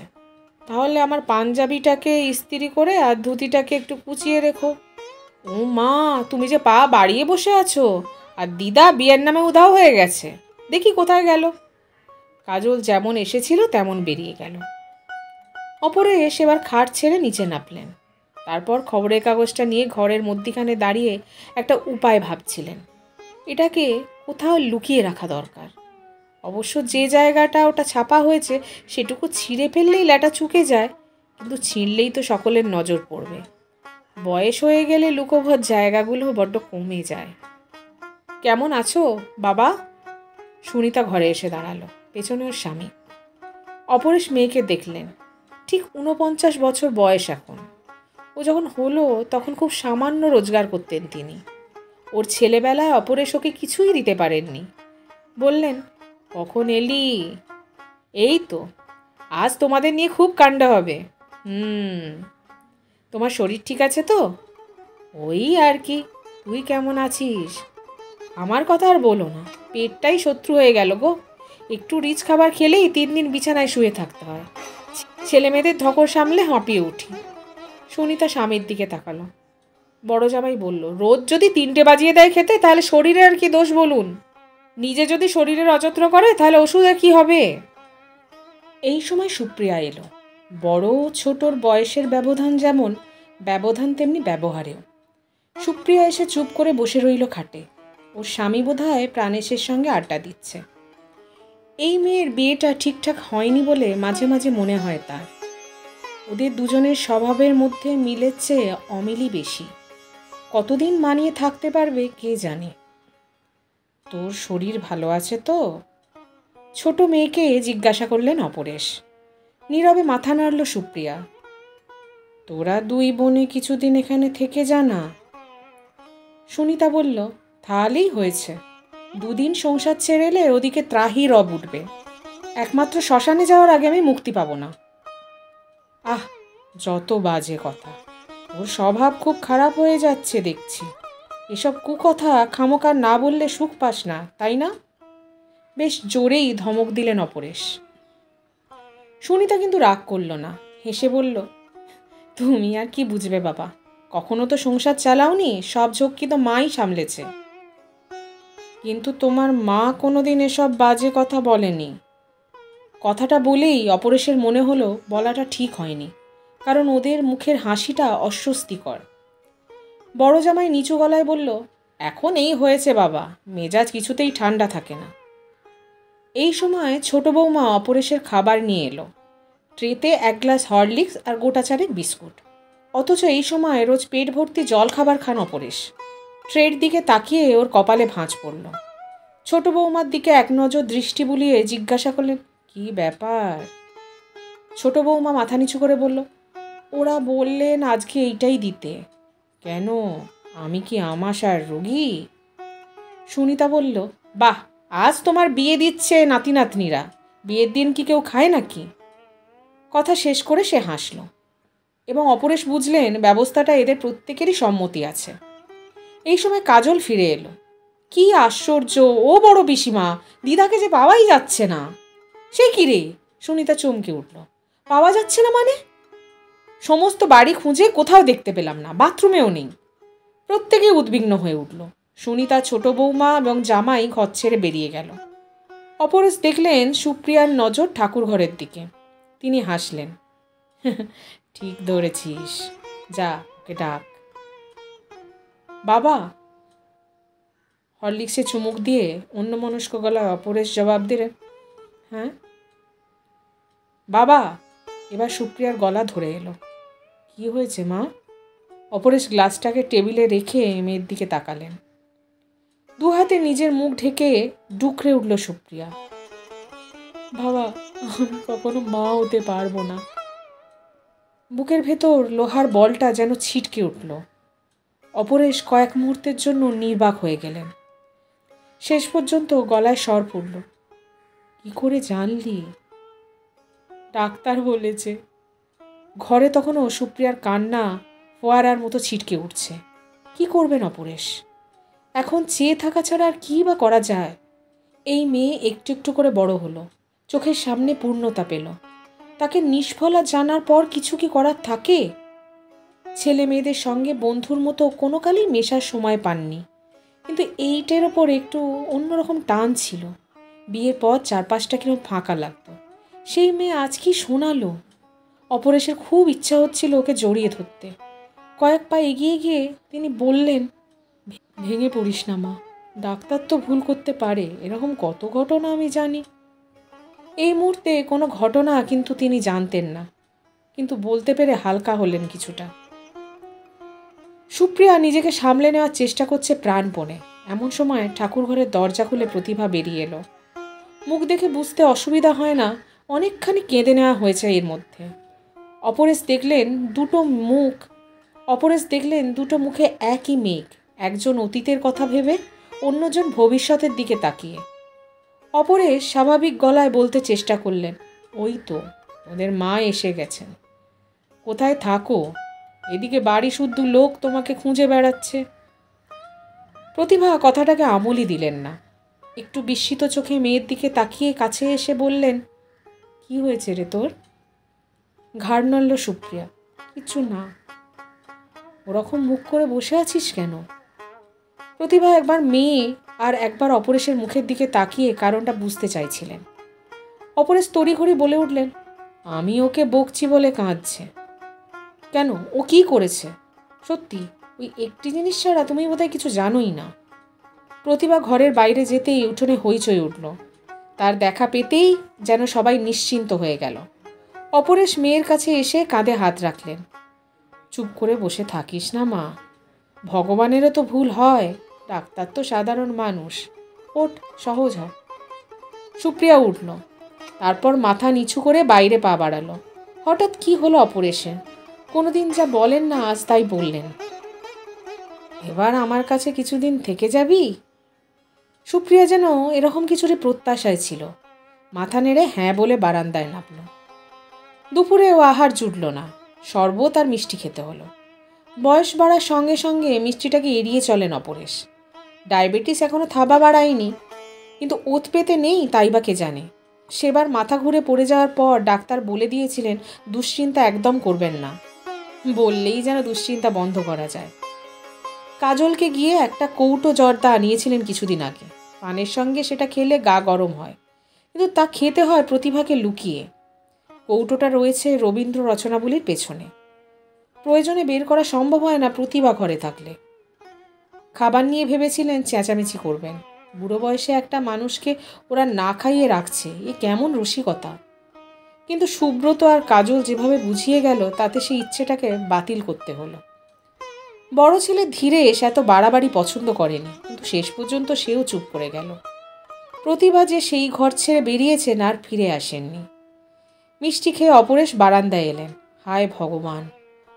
তাহলে আমার পাঞ্জাবিটাকে ইস্ত্রি করে আর ধুতিটাকে একটু কুচিয়ে রেখো। ও মা, তুমি যে পা বাড়িয়ে বসে আছো, আর দিদা বিয়ের নামে উধাও হয়ে গেছে, দেখি কোথায় গেল। কাজল যেমন এসেছিল তেমন বেরিয়ে গেল। অপরেশ এবার খাট ছেড়ে নিচে নামলেন। তারপর খবরের কাগজটা নিয়ে ঘরের মধ্যিখানে দাঁড়িয়ে একটা উপায় ভাবছিলেন। এটাকে কোথাও লুকিয়ে রাখা দরকার। অবশ্য যে জায়গাটা ওটা ছাপা হয়েছে সেটুকু ছিঁড়ে ফেললেই ল্যাটা চুকে যায়, কিন্তু ছিঁড়লেই তো সকলের নজর পড়বে। বয়স হয়ে গেলে লুকোঘর জায়গাগুলো বড্ড কমে যায়। কেমন আছো বাবা? সুনিতা ঘরে এসে দাঁড়ালো, পেছনে ওর স্বামী। অপরেশ মেয়েকে দেখলেন, ঠিক 49 বছর বয়স এখন। ও যখন হলো তখন খুব সামান্য রোজগার করতেন তিনি। ওর ছেলেবেলায় অপরেশ ওকে কিছুই দিতে পারেননি। বললেন, কখন এলি? এই তো, আজ তোমাদের নিয়ে খুব কাণ্ড হবে। তোমার শরীর ঠিক আছে তো? ওই আর কি, তুই কেমন আছিস? আমার কথা আর বলো না, পেটটাই শত্রু হয়ে গেল গো। একটু রিচ খাবার খেলেই 3 দিন বিছানায় শুয়ে থাকতে হয়। ছেলে মেয়েদের ধকর সামলে হাঁপিয়ে উঠি। সুনিতা স্বামীর দিকে তাকালো। বড় জামাই বলল, রোজ যদি 3টে বাজিয়ে দেয় খেতে, তাহলে শরীরের আর কি দোষ বলুন? নিজে যদি শরীরের অযত্ন করে তাহলে ওষুধে কি হবে? এই সময় সুপ্রিয়া এলো। বড় ছোটর বয়সের ব্যবধান যেমন ব্যবধান, তেমনি ব্যবহারেও। সুপ্রিয়া এসে চুপ করে বসে রইল খাটে। ওর স্বামী বোধহয় প্রাণেশের সঙ্গে আড্ডা দিচ্ছে। এই মেয়ের বিয়েটা ঠিকঠাক হয়নি বলে মাঝে মাঝে মনে হয় তার। ওদের দুজনের স্বভাবের মধ্যে মিলের চেয়ে অমিলই বেশি। কতদিন মানিয়ে থাকতে পারবে কে জানে। তোর শরীর ভালো আছে তো? ছোট মেয়েকে জিজ্ঞাসা করলেন অপরেশ। নীরবে মাথা নাড়ল সুপ্রিয়া। তোরা 2 বোনে কিছুদিন এখানে থেকে যা না। সুনিতা বলল, তাহলেই হয়েছে। 2 দিন সংসার ছেড়ে এলে ওদিকে ত্রাহি রব উঠবে। একমাত্র শ্মশানে যাওয়ার আগে আমি মুক্তি পাবো না। আহ, যত বাজে কথা। ওর স্বভাব খুব খারাপ হয়ে যাচ্ছে দেখছি। এসব কুকথা খামোকার না বললে সুখ পাস না, তাই না? বেশ জোরেই ধমক দিলেন অপরেশ। সুনিতা কিন্তু রাগ করল না, হেসে বলল, তুমি আর কি বুঝবে বাবা, কখনো তো সংসার চালাওনি, সব ঝক্কি তো মাই সামলেছে। কিন্তু তোমার মা কোনোদিন এসব বাজে কথা বলেনি। কথাটা বলেই অপরেশের মনে হলো বলাটা ঠিক হয়নি, কারণ ওদের মুখের হাসিটা অস্বস্তিকর। বড় জামাই নিচু গলায় বলল, এখন এই হয়েছে বাবা, মেজাজ কিছুতেই ঠান্ডা থাকে না। এই সময় ছোট বৌমা অপরেশের খাবার নিয়ে এলো। ট্রেতে 1 গ্লাস হরলিক্স আর গোটা 4 বিস্কুট। অথচ এই সময় রোজ পেট ভর্তি জল খাবার খান অপরেশ। ট্রের দিকে তাকিয়ে ওর কপালে ভাঁজ পড়ল। ছোট বৌমার দিকে এক নজর দৃষ্টি বুলিয়ে জিজ্ঞাসা করলেন, কি ব্যাপার? ছোট বৌমা মাথা নিচু করে বলল, ওরা বললেন আজকে এইটাই দিতে। কেন, আমি কি আমাশার রোগী? সুনিতা বলল, বাহ, আজ তোমার বিয়ে দিচ্ছে নাতি নাতনিরা, বিয়ের দিন কি কেউ খায় নাকি? কথা শেষ করে সে হাসল এবং অপরেশ বুঝলেন ব্যবস্থাটা এদের প্রত্যেকেরই সম্মতি আছে। এই সময় কাজল ফিরে এলো। কি আশ্চর্য, ও বড় পিসিমা, দিদাকে যে পাওয়াই যাচ্ছে না। সে কি রে? সুনিতা চমকে উঠল। পাওয়া যাচ্ছে না মানে? সমস্ত বাড়ি খুঁজে কোথাও দেখতে পেলাম না, বাথরুমেও নেই। প্রত্যেকে উদ্বিগ্ন হয়ে উঠল। সুনিতা, ছোট বৌমা এবং জামাই ঘর ছেড়ে বেরিয়ে গেল। অপরেশ দেখলেন সুপ্রিয়ার নজর ঠাকুর ঘরের দিকে। তিনি হাসলেন, ঠিক ধরেছিস, যা ওকে ডাক। বাবা। হরলিক্সে চুমুক দিয়ে অন্যমনস্ক গলায় অপরেশ জবাব দিলেন, হ্যাঁ বাবা। এবার সুপ্রিয়ার গলা ধরে এলো। কি হয়েছে মা? অপরেশ গ্লাসটাকে টেবিলে রেখে মেয়ের দিকে তাকালেন। 2 হাতে নিজের মুখ ঢেকে ডুকরে উঠল সুপ্রিয়া। বাবা, আমি কখনো মা হতে পারবো না। বুকের ভেতর লোহার বলটা যেন ছিটকে উঠল। অপরেশ কয়েক মুহূর্তের জন্য নির্বাক হয়ে গেলেন। শেষ পর্যন্ত গলায় স্বর পড়ল, কি করে জানলি? ডাক্তার বলেছে। ঘরে তখনও সুপ্রিয়ার কান্না ফোয়ারার মতো ছিটকে উঠছে। কি করবেন অপরেশ? এখন চেয়ে থাকা ছাড়া আর কী বা করা যায়? এই মেয়ে একটু একটু করে বড় হলো, চোখের সামনে পূর্ণতা পেল। তাকে নিষ্ফলা জানার পর কিছু কি করার থাকে? ছেলে মেয়েদের সঙ্গে বন্ধুর মতো কোনো কালই মেশার সময় পাননি, কিন্তু এইটার ওপর একটু অন্যরকম টান ছিল। বিয়ের পর 4-5টা কিরকম ফাঁকা লাগতো। সেই মেয়ে আজ কি শোনালো! অপরেশের খুব ইচ্ছা হচ্ছিল ওকে জড়িয়ে ধরতে। কয়েক পা এগিয়ে গিয়ে তিনি বললেন, ভেঙে পড়িস না মা, ডাক্তার তো ভুল করতে পারে, এরকম কত ঘটনা আমি জানি। এই মুহূর্তে কোনো ঘটনা কিন্তু তিনি জানতেন না, কিন্তু বলতে পেরে হালকা হলেন কিছুটা। সুপ্রিয়া নিজেকে সামলে নেওয়ার চেষ্টা করছে প্রাণপণে। এমন সময় ঠাকুর ঘরের দরজা খুলে প্রতিভা বেরিয়ে এলো। মুখ দেখে বুঝতে অসুবিধা হয় না, অনেকখানি কেঁদে নেওয়া হয়েছে এর মধ্যে। অপরেশ দেখলেন দুটো মুখে একই মেঘ, একজন অতীতের কথা ভেবে, অন্যজন ভবিষ্যতের দিকে তাকিয়ে। অপরেশ স্বাভাবিক গলায় বলতে চেষ্টা করলেন, ওই তো ওদের মা এসে গেছেন। কোথায় থাকো? এদিকে বাড়ি শুদ্ধ লোক তোমাকে খুঁজে বেড়াচ্ছে। প্রতিভা কথাটাকে আমলই দিলেন না। একটু বিস্মিত চোখে মেয়ের দিকে তাকিয়ে কাছে এসে বললেন, কি হয়েছে রে তোর? ঘাড় নড়ল সুপ্রিয়া। কিছু না। ওরকম মুখ করে বসে আছিস কেন? প্রতিভা একবার মেয়ে আর একবার অপরেশের মুখের দিকে তাকিয়ে কারণটা বুঝতে চাইছিলেন। অপরেশ তড়িঘড়ি বলে উঠলেন, আমি ওকে বকছি বলে কাঁদছে। কেন, ও কি করেছে? সত্যি ওই একটি জিনিস ছাড়া তুমি বোধহয় কিছু জানোই না। প্রতিভা ঘরের বাইরে যেতেই উঠোনে হইচই উঠল। তার দেখা পেতেই যেন সবাই নিশ্চিন্ত হয়ে গেল। অপরেশ মেয়ের কাছে এসে কাঁধে হাত রাখলেন। চুপ করে বসে থাকিস না মা, ভগবানেরও তো ভুল হয়, ডাক্তার তো সাধারণ মানুষ। ওঠ, সহজ হ। সুপ্রিয়া উঠল, তারপর মাথা নিচু করে বাইরে পা বাড়ালো। হঠাৎ কি হলো অপরেশের? কোনোদিন যা বলেন না, আজ তাই বললেন। এবার আমার কাছে কিছুদিন থেকে যাবি? সুপ্রিয়া যেন এরকম কিছুরই প্রত্যাশায় ছিল। মাথা নেড়ে হ্যাঁ বলে বারান্দায় নামল। দুপুরে ও আহার জুটল না, শরবত আর মিষ্টি খেতে হলো। বয়স বাড়ার সঙ্গে সঙ্গে মিষ্টিটাকে এড়িয়ে চলেন অপরেশ। ডায়াবেটিস এখনও থাবা বাড়ায়নি, কিন্তু ওত পেতে নেই তাই বা কে জানে। সেবার মাথা ঘুরে পড়ে যাওয়ার পর ডাক্তার বলে দিয়েছিলেন দুশ্চিন্তা একদম করবেন না। বললেই যেন দুশ্চিন্তা বন্ধ করা যায়। কাজলকে গিয়ে একটা কৌটো জর্দা আনিয়েছিলেন কিছুদিন আগে। পানের সঙ্গে সেটা খেলে গা গরম হয়, কিন্তু তা খেতে হয় প্রতিভাকে লুকিয়ে। কৌটোটা রয়েছে রবীন্দ্র রচনাবলীর পেছনে। প্রয়োজনে বের করা সম্ভব হয় না প্রতিভা ঘরে থাকলে। খাবার নিয়ে ভেবেছিলেন চেঁচামেচি করবেন। বুড়ো বয়সে একটা মানুষকে ওরা না খাইয়ে রাখছে, এ কেমন রসিকতা। কিন্তু সুব্রত আর কাজল যেভাবে বুঝিয়ে গেল, তাতে সেই ইচ্ছেটাকে বাতিল করতে হলো। বড় ছেলে ধীরেশ এত বাড়াবাড়ি পছন্দ করেনি, কিন্তু শেষ পর্যন্ত সেও চুপ করে গেল। প্রতিভা যে সেই ঘর ছেড়ে বেরিয়েছেন আর ফিরে আসেননি। মিষ্টি খেয়ে অপরেশ বারান্দায় এলেন। হায় ভগবান,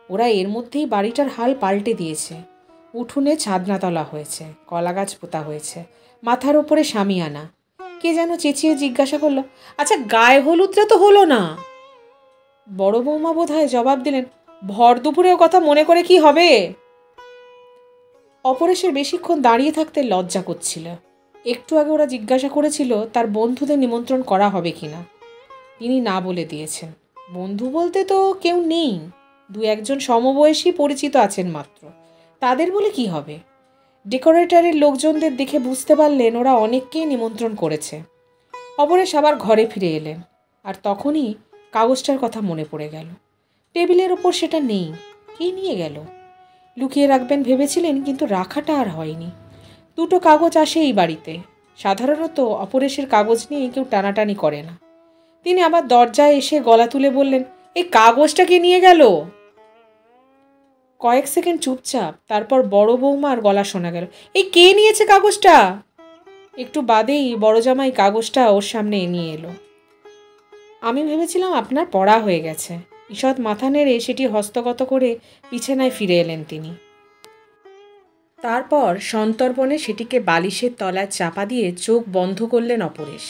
ওরা এর মধ্যেই বাড়িটার হাল পাল্টে দিয়েছে। উঠোনে ছাদনা তলা হয়েছে, কলা গাছ পোতা হয়েছে, মাথার ওপরে শামিয়ানা। কে যেন চেঁচিয়ে জিজ্ঞাসা করলো, আচ্ছা গায়ে হলুদটা তো হলো না? বড় বৌমা বোধহয় জবাব দিলেন, ভর দুপুরেও কথা মনে করে কি হবে? অপরেশের বেশিক্ষণ দাঁড়িয়ে থাকতে লজ্জা করছিল। একটু আগে ওরা জিজ্ঞাসা করেছিল তার বন্ধুদের নিমন্ত্রণ করা হবে কিনা। তিনি না বলে দিয়েছেন। বন্ধু বলতে তো কেউ নেই, দু একজন সমবয়সী পরিচিত আছেন মাত্র, তাদের বলে কি হবে? ডেকোরেটরের লোকজনদের দেখে বুঝতে পারলেন ওরা অনেককেই নিমন্ত্রণ করেছে। অপরেশ আবার ঘরে ফিরে এলেন, আর তখনই কাগজটার কথা মনে পড়ে গেল। টেবিলের ওপর সেটা নেই, কে নিয়ে গেল? লুকিয়ে রাখবেন ভেবেছিলেন, কিন্তু রাখাটা আর হয়নি। দুটো কাগজ আসে এই বাড়িতে, সাধারণত অপরেশের কাগজ নিয়ে কেউ টানাটানি করে না। তিনি আবার দরজায় এসে গলা তুলে বললেন, এই কাগজটা কে নিয়ে গেল? কয়েক সেকেন্ড চুপচাপ, তারপর বড় বৌমার গলা শোনা গেল, এই কে নিয়েছে কাগজটা? একটু বাদেই বড় জামাই কাগজটা ওর সামনে নিয়ে এলো। আমি ভেবেছিলাম আপনার পড়া হয়ে গেছে। ঈষৎ মাথা নেড়ে সেটি হস্তগত করে বিছানায় ফিরে এলেন তিনি। তারপর সন্তর্পণে সেটিকে বালিশের তলায় চাপা দিয়ে চোখ বন্ধ করলেন অপরেশ।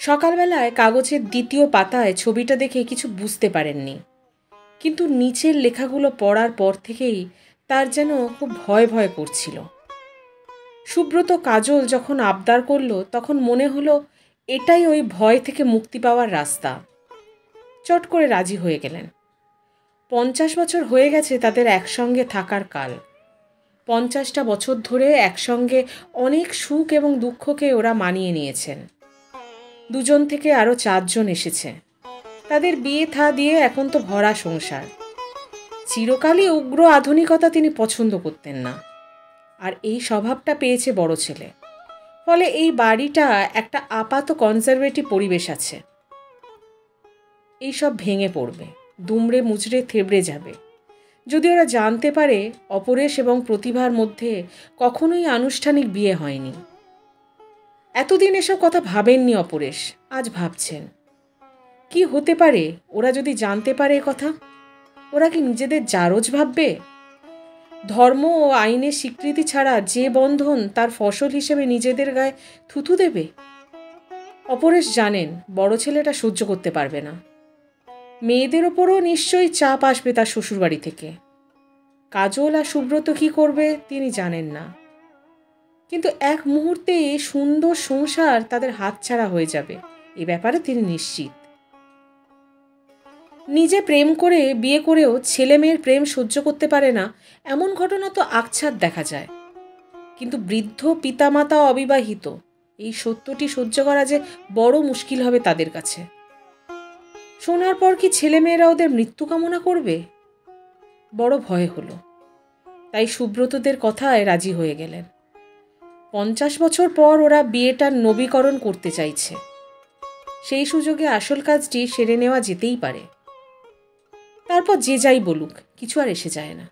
সকালবেলায় কাগজের দ্বিতীয় পাতায় ছবিটা দেখে কিছু বুঝতে পারেননি, কিন্তু নিচের লেখাগুলো পড়ার পর থেকেই তার যেন খুব ভয় ভয় করছিল। সুব্রত কাজল যখন আবদার করল, তখন মনে হলো এটাই ওই ভয় থেকে মুক্তি পাওয়ার রাস্তা। চট করে রাজি হয়ে গেলেন। 50 বছর হয়ে গেছে তাদের একসঙ্গে থাকার কাল। 50টা বছর ধরে একসঙ্গে অনেক সুখ এবং দুঃখকে ওরা মানিয়ে নিয়েছেন। দুজন থেকে আরও 4 জন এসেছে। তাদের বিয়ে থা দিয়ে এখন তো ভরা সংসার। চিরকালই উগ্র আধুনিকতা তিনি পছন্দ করতেন না, আর এই স্বভাবটা পেয়েছে বড় ছেলে। ফলে এই বাড়িটা একটা আপাত কনজারভেটিভ পরিবেশ আছে। এইসব ভেঙে পড়বে, দুমড়ে মুচড়ে থেবড়ে যাবে যদি ওরা জানতে পারে অপরেশ এবং প্রতিভার মধ্যে কখনোই আনুষ্ঠানিক বিয়ে হয়নি। এতদিন এসব কথা ভাবেননি অপরেশ, আজ ভাবছেন। কি হতে পারে ওরা যদি জানতে পারে এ কথা? ওরা কি নিজেদের জারজ ভাববে? ধর্ম ও আইনের স্বীকৃতি ছাড়া যে বন্ধন তার ফসল হিসেবে নিজেদের গায়ে থুথু দেবে? অপরেশ জানেন বড় ছেলেটা সহ্য করতে পারবে না। মেয়েদের ওপরও নিশ্চয়ই চাপ আসবে তার শ্বশুরবাড়ি থেকে। কাজল আর সুব্রত কি করবে তিনি জানেন না, কিন্তু এক মুহূর্তে সুন্দর সংসার তাদের হাতছাড়া হয়ে যাবে এ ব্যাপারে তিনি নিশ্চিত। নিজে প্রেম করে বিয়ে করেও ছেলে মেয়ের প্রেম সহ্য করতে পারে না এমন ঘটনা তো আকছাত দেখা যায়, কিন্তু বৃদ্ধ পিতামাতা অবিবাহিত এই সত্যটি সহ্য করা যে বড় মুশকিল হবে তাদের কাছে। শোনার পর কি ছেলেমেয়েরা ওদের মৃত্যু কামনা করবে? বড় ভয় হলো। তাই সুব্রতদের কথায় রাজি হয়ে গেলেন। 50 বছর পর ওরা বিয়েটার নবীকরণ করতে চাইছে, সেই সুযোগে আসল কাজটি সেরে নেওয়া যেতেই পারে। তারপর যে যাই বলুক, কিছু আর এসে যায় না।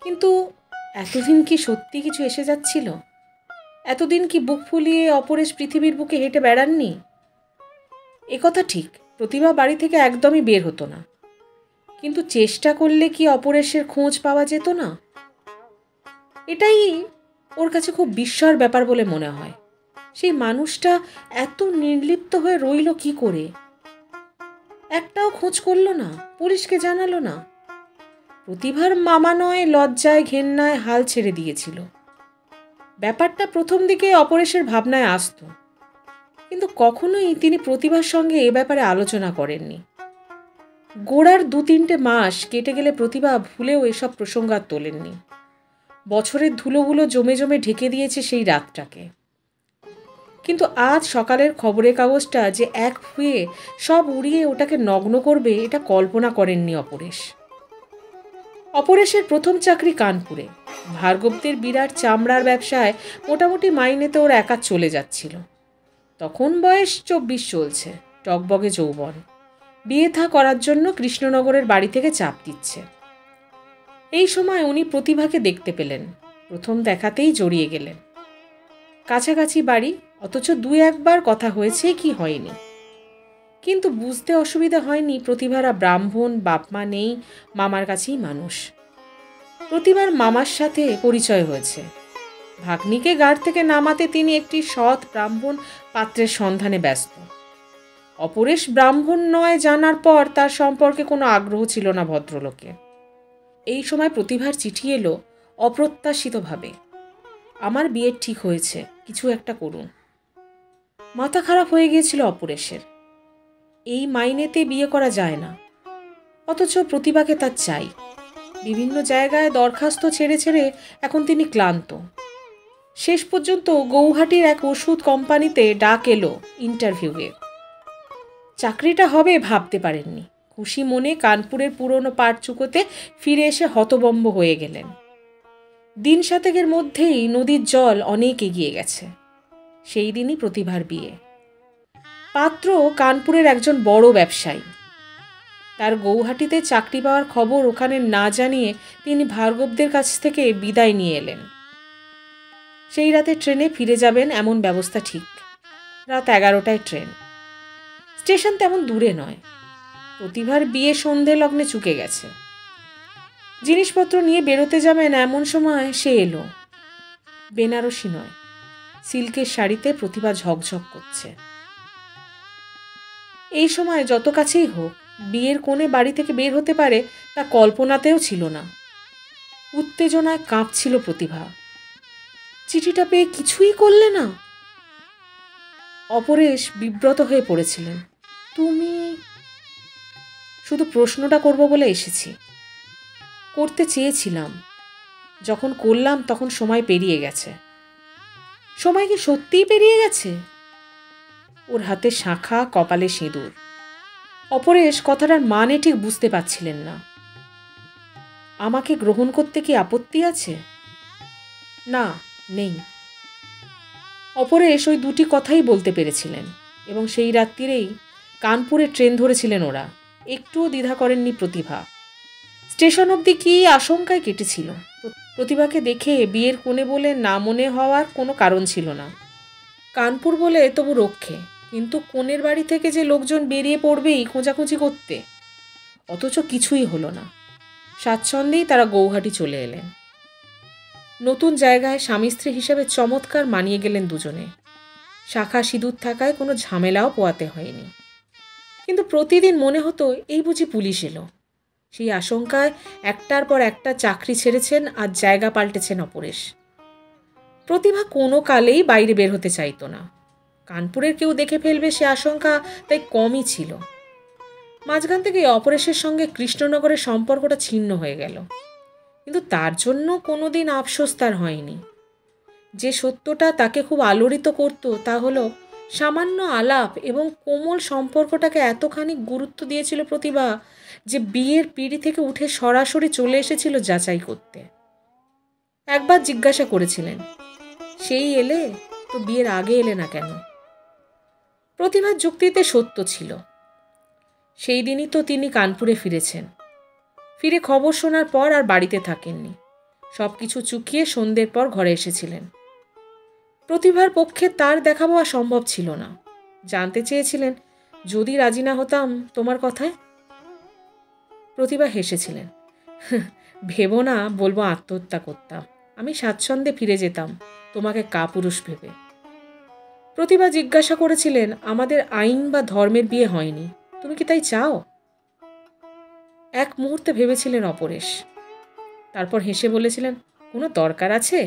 কিন্তু এতদিন কি সত্যি কিছু এসে যাচ্ছিল? এতদিন কি বুক ফুলিয়ে অপরেশ পৃথিবীর বুকে হেঁটে বেড়াননি? একথা ঠিক, প্রতিভা বাড়ি থেকে একদমই বের হতো না, কিন্তু চেষ্টা করলে কি অপরেশের খোঁজ পাওয়া যেত না? এটাই ওর কাছে খুব বিস্ময়ের ব্যাপার বলে মনে হয়। সেই মানুষটা এত নির্লিপ্ত হয়ে রইল কি করে? একটাও খোঁজ করলো না, পুলিশকে জানালো না। প্রতিভার মামা নয় লজ্জায় ঘেন্নায় হাল ছেড়ে দিয়েছিল। ব্যাপারটা প্রথম দিকে অপরেশের ভাবনায় আসতো, কিন্তু কখনোই তিনি প্রতিভার সঙ্গে এ ব্যাপারে আলোচনা করেননি। গোড়ার 2-3 মাস কেটে গেলে প্রতিভা ভুলেও এসব প্রসঙ্গ আর তোলেননি। বছরের ধুলোগুলো জমে জমে ঢেকে দিয়েছে সেই রাতটাকে। কিন্তু আজ সকালের খবরের কাগজটা যে এক হয়ে সব উড়িয়ে ওটাকে নগ্ন করবে এটা কল্পনা করেননি অপরেশ। অপরেশের প্রথম চাকরি কানপুরে। ভার্গবদের বিরাট চামড়ার ব্যবসায় মোটামুটি মাইনেতে ওর একা চলে যাচ্ছিল। তখন বয়স 24 চলছে, টকবগে যৌবন। বিয়ে থা করার জন্য কৃষ্ণনগরের বাড়ি থেকে চাপ দিচ্ছে। এই সময় উনি প্রতিভাকে দেখতে পেলেন। প্রথম দেখাতেই জড়িয়ে গেলেন। কাছাকাছি বাড়ি, অথচ 2-1 বার কথা হয়েছে কি হয়নি। কিন্তু বুঝতে অসুবিধা হয়নি প্রতিভারা ব্রাহ্মণ, বাপমা নেই, মামার কাছেই মানুষ। প্রতিভার মামার সাথে পরিচয় হয়েছে। ভাগ্নিকে গাড় থেকে নামাতে তিনি একটি সৎ ব্রাহ্মণ পাত্রের সন্ধানে ব্যস্ত। অপরেশ ব্রাহ্মণ নয় জানার পর তার সম্পর্কে কোনো আগ্রহ ছিল না ভদ্রলোকে। এই সময় প্রতিভার চিঠি এলো অপ্রত্যাশিতভাবে। আমার বিয়ে ঠিক হয়েছে, কিছু একটা করুন। মাথা খারাপ হয়ে গিয়েছিল অপরেশের। এই মাইনেতে বিয়ে করা যায় না, অথচ প্রতিভাকে তার চাই। বিভিন্ন জায়গায় দরখাস্ত ছেড়ে ছেড়ে এখন তিনি ক্লান্ত। শেষ পর্যন্ত গৌহাটির এক ওষুধ কোম্পানিতে ডাক এলো ইন্টারভিউয়ে। চাকরিটা হবে ভাবতে পারেননি। খুশি মনে কানপুরের পুরনো পাট চুকোতে ফিরে এসে হতবম্ব হয়ে গেলেন। দিন 7 মধ্যেই নদীর জল অনেক এগিয়ে গেছে। সেই দিনই প্রতিভার বিয়ে। পাত্র কানপুরের একজন বড় ব্যবসায়ী। তার গৌহাটিতে চাকরি পাওয়ার খবর ওখানে না জানিয়ে তিনি ভার্গবদের কাছ থেকে বিদায় নিয়ে এলেন। সেই রাতে ট্রেনে ফিরে যাবেন এমন ব্যবস্থা ঠিক। রাত 11টায় ট্রেন। স্টেশন তেমন দূরে নয়। প্রতিভার বিয়ে সন্ধে লগ্নে চুকে গেছে। জিনিসপত্র নিয়ে বেরোতে যাবেন এমন সময় সে এলো। বেনারসি নয়, সিল্কের শাড়িতে প্রতিভা ঝকঝক করছে। এই সময় যত কাছেই হোক বিয়ের কোণে বাড়ি থেকে বের হতে পারে তা কল্পনাতেও ছিল না। উত্তেজনায় কাঁপছিল প্রতিভা। চিঠিটা পেয়ে কিছুই করলে না? অপরেশ বিব্রত হয়ে পড়েছিলেন। তুমি? শুধু প্রশ্নটা করব বলে এসেছি। করতে চেয়েছিলাম, যখন করলাম তখন সময় পেরিয়ে গেছে। সময় কি সত্যিই পেরিয়ে গেছে? ওর হাতে শাঁখা, কপালে সিঁদুর। অপরেশ কথাটার মানে ঠিক বুঝতে পারছিলেন না। আমাকে গ্রহণ করতে কি আপত্তি আছে? না, নেই। অপরেশ ওই 2টি কথাই বলতে পেরেছিলেন এবং সেই রাত্রিরেই কানপুরে ট্রেন ধরেছিলেন ওরা। একটুও দ্বিধা করেননি প্রতিভা। স্টেশন অবধি কি আশঙ্কায় কেটেছিল। প্রতিভাকে দেখে বিয়ের কোণে বলে না মনে হওয়ার কোনো কারণ ছিল না। কানপুর বলে তবু রক্ষে, কিন্তু কোণের বাড়ি থেকে যে লোকজন বেরিয়ে পড়বেই খোঁজাখুঁজি করতে, অথচ কিছুই হলো না। স্বাচ্ছন্দ্যেই তারা গৌহাটি চলে এলেন। নতুন জায়গায় স্বামী স্ত্রী হিসেবে চমৎকার মানিয়ে গেলেন দুজনে। শাখা সিঁদুর থাকায় কোনো ঝামেলাও পোয়াতে হয়নি। কিন্তু প্রতিদিন মনে হতো এই বুঝি পুলিশ এলো। সেই আশঙ্কায় একটার পর একটা চাকরি ছেড়েছেন আর জায়গা পাল্টেছেন অপরেশ। প্রতিভা কোনো কালেই বাইরে বের হতে চাইতো না। কানপুরের কেউ দেখে ফেলবে সে আশঙ্কা তাই কমই ছিল। মাঝখান থেকে অপরেশের সঙ্গে কৃষ্ণনগরের সম্পর্কটা ছিন্ন হয়ে গেল, কিন্তু তার জন্য কোনোদিন আফসোস তার হয়নি। যে সত্যটা তাকে খুব আলোড়িত করত তা হলো সামান্য আলাপ এবং কোমল সম্পর্কটাকে এতখানি গুরুত্ব দিয়েছিল প্রতিভা যে বিয়ের পিঁড়ি থেকে উঠে সরাসরি চলে এসেছিল যাচাই করতে। একবার জিজ্ঞাসা করেছিলেন, সেই এলে তো বিয়ের আগে এলে না কেন? প্রতিভার যুক্তিতে সত্য ছিল। সেই দিনই তো তিনি কানপুরে ফিরেছেন। ফিরে খবর শোনার পর আর বাড়িতে থাকেননি। সব কিছু চুকিয়ে সন্ধ্যের পর ঘরে এসেছিলেন। প্রতিভার পক্ষে তার দেখা পাওয়া সম্ভব ছিল না। জানতে চেয়েছিলেন, যদি রাজি না হতাম তোমার কথায়? প্রতিভা হেসেছিলেন, ভেবো না বলবো আত্মহত্যা করতাম। আমি স্বাচ্ছন্দ্যে ফিরে যেতাম তোমাকে কাপুরুষ ভেবে। প্রতিভা জিজ্ঞাসা করেছিলেন, আমাদের আইন বা ধর্মের বিয়ে হয়নি, তুমি কি তাই চাও? এক মুহূর্তে ভেবেছিলেন অপরেশ, তারপর হেসে বলেছিলেন, কোনো দরকার আছে?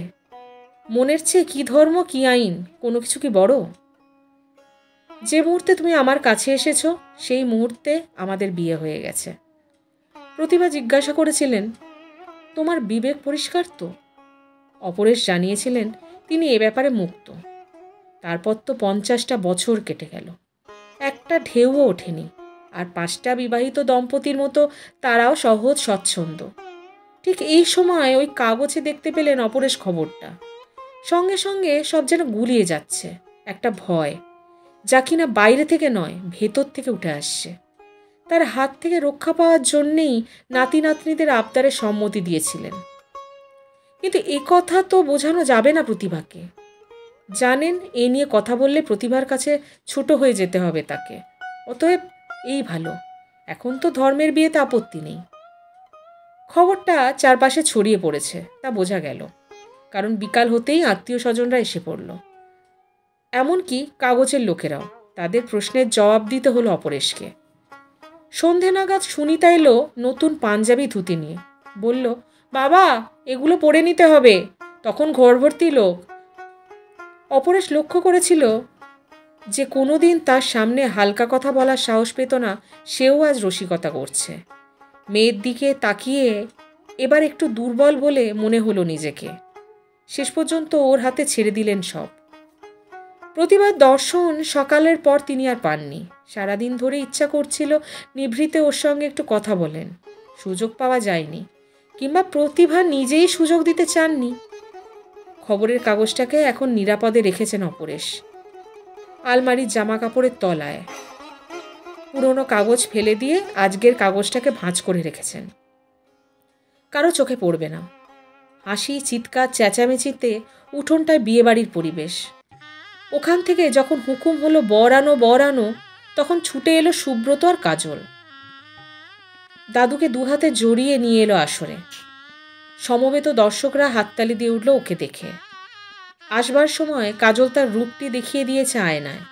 মনের চেয়ে কি ধর্ম কি আইন কোনো কিছু কি বড়? যে মুহূর্তে তুমি আমার কাছে এসেছো সেই মুহূর্তে আমাদের বিয়ে হয়ে গেছে। প্রতিভা জিজ্ঞাসা করেছিলেন, তোমার বিবেক পরিষ্কার তো? অপরেশ জানিয়েছিলেন তিনি এ ব্যাপারে মুক্ত। তারপর তো 50টা বছর কেটে গেল, একটা ঢেউও ওঠেনি। আর 5টা বিবাহিত দম্পতির মতো তারাও সহজ স্বচ্ছন্দ। ঠিক এই সময় ওই কাগজে দেখতে পেলেন অপরেশ খবরটা। সঙ্গে সঙ্গে সব যেন গুলিয়ে যাচ্ছে। একটা ভয়, যা কিনা বাইরে থেকে নয় ভেতর থেকে উঠে আসছে। তার হাত থেকে রক্ষা পাওয়ার জন্যেই নাতি নাতনিদের আবদারে সম্মতি দিয়েছিলেন। কিন্তু এ কথা তো বোঝানো যাবে না প্রতিভাকে। জানেন এ নিয়ে কথা বললে প্রতিভার কাছে ছোট হয়ে যেতে হবে তাকে। অতএব এই ভালো, এখন তো ধর্মের বিয়েতে আপত্তি নেই। খবরটা চারপাশে ছড়িয়ে পড়েছে তা বোঝা গেল, কারণ বিকাল হতেই আত্মীয় স্বজনরা এসে পড়ল, এমনকি কাগজের লোকেরাও। তাদের প্রশ্নের জবাব দিতে হলো অপরেশকে। সন্ধে নাগাদ সুনিতা এলো নতুন পাঞ্জাবি ধুতি নিয়ে। বলল, বাবা এগুলো পরে নিতে হবে, তখন ঘর ভর্তি লোক। অপরেশ লক্ষ্য করেছিল যে কোনোদিন তার সামনে হালকা কথা বলার সাহস পেত না, সেও আজ রসিকতা করছে। মেয়ের দিকে তাকিয়ে এবার একটু দুর্বল বলে মনে হলো নিজেকে। শেষ পর্যন্ত ওর হাতে ছেড়ে দিলেন সব। প্রতিবার দর্শন সকালের পর তিনি আর পাননি। সারাদিন ধরে ইচ্ছা করছিল নিভৃতে ওর সঙ্গে একটু কথা বলেন, সুযোগ পাওয়া যায়নি, কিংবা প্রতিভা নিজেই সুযোগ দিতে চাননি। খবরের কাগজটাকে এখন নিরাপদে রেখেছেন অপরেশ আলমারির জামা কাপড়ের তলায়। পুরনো কাগজ ফেলে দিয়ে আজকের কাগজটাকে ভাঁজ করে রেখেছেন। কারো চোখে পড়বে না। হাসি, চিৎকার, চেঁচামেচিতে উঠোনটায় বিয়েবাড়ির পরিবেশ। ওখান থেকে যখন হুকুম হলো বর আনো, তখন ছুটে এলো সুব্রত আর কাজল। দাদুকে দুহাতে জড়িয়ে নিয়ে এলো আসরে। সমবেত দর্শকরা হাততালি দিয়ে উঠল ওকে দেখে। আসবার সময় কাজল তার রূপটি দেখিয়ে দিয়েছে আয়নায়।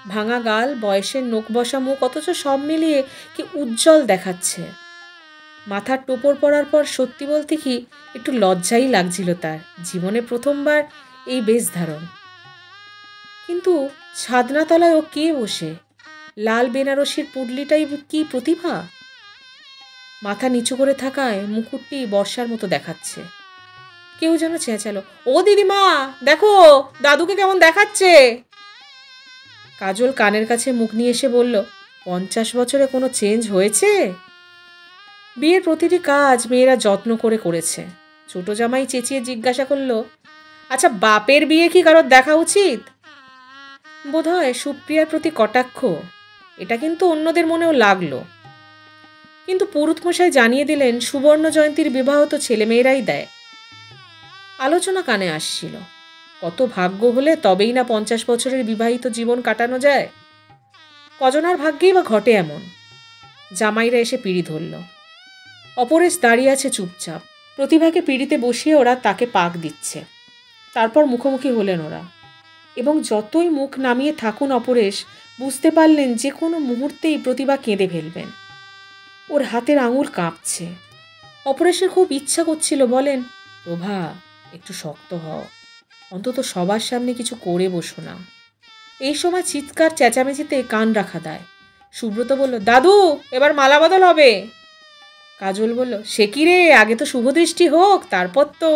ভাঙা গাল, বয়সের নোক বসা মুখ, অথচ সব মিলিয়ে কি উজ্জ্বল দেখাচ্ছে। মাথার টোপর পড়ার পর সত্যি বলতে কি একটু লজ্জাই লাগছিল তার। জীবনে প্রথমবার এই বেশ ধারণ। কিন্তু ছাদনাতলায় ও কে বসে? লাল বেনারসির পুডলিটাই কি প্রতিভা? মাথা নিচু করে থাকায় মুকুটটি বর্ষার মতো দেখাচ্ছে। কেউ যেন চেঁচালো, ও দিদিমা দেখো দাদুকে কেমন দেখাচ্ছে। কাজল কানের কাছে মুখ নিয়ে এসে বলল, 50 বছরে কোনো চেঞ্জ হয়েছে? বিয়ের প্রতিটি কাজ মেয়েরা যত্ন করে করেছে। ছোট জামাই চেঁচিয়ে জিজ্ঞাসা করলো, আচ্ছা বাপের বিয়ে কি কারোর দেখা উচিত? বোধহয় সুপ্রিয়ার প্রতি কটাক্ষ। এটা কিন্তু অন্যদের মনেও লাগলো। কিন্তু পুরুতমশাই জানিয়ে দিলেন সুবর্ণ জয়ন্তীর বিবাহ তো ছেলেমেয়েরাই দেয়। আলোচনা কানে আসছিল। কত ভাগ্য হলে তবেই না 50 বছরের বিবাহিত জীবন কাটানো যায়। কজনার ভাগ্যেই বা ঘটে এমন। জামাইরা এসে পিঁড়ি ধরল। অপরেশ দাঁড়িয়ে আছে চুপচাপ। প্রতিভাকে পিঁড়িতে বসিয়ে ওরা তাকে পাক দিচ্ছে। তারপর মুখোমুখি হলেন ওরা, এবং যতই মুখ নামিয়ে থাকুন অপরেশ বুঝতে পারলেন যে কোনো মুহূর্তেই প্রতিভা কেঁদে ফেলবেন। ওর হাতের আঙুল কাঁপছে। অপরেশের খুব ইচ্ছা করছিল বলেন, প্রভা একটু শক্ত হও, অন্তত সবার সামনে কিছু করে বসো না। এই সময় চিৎকার চেঁচামেচিতে কান রাখা দেয়। সুব্রত বলল, দাদু এবার মালা বদল হবে। কাজল বলল, সে কি রে, আগে তো শুভদৃষ্টি হোক, তারপর তো।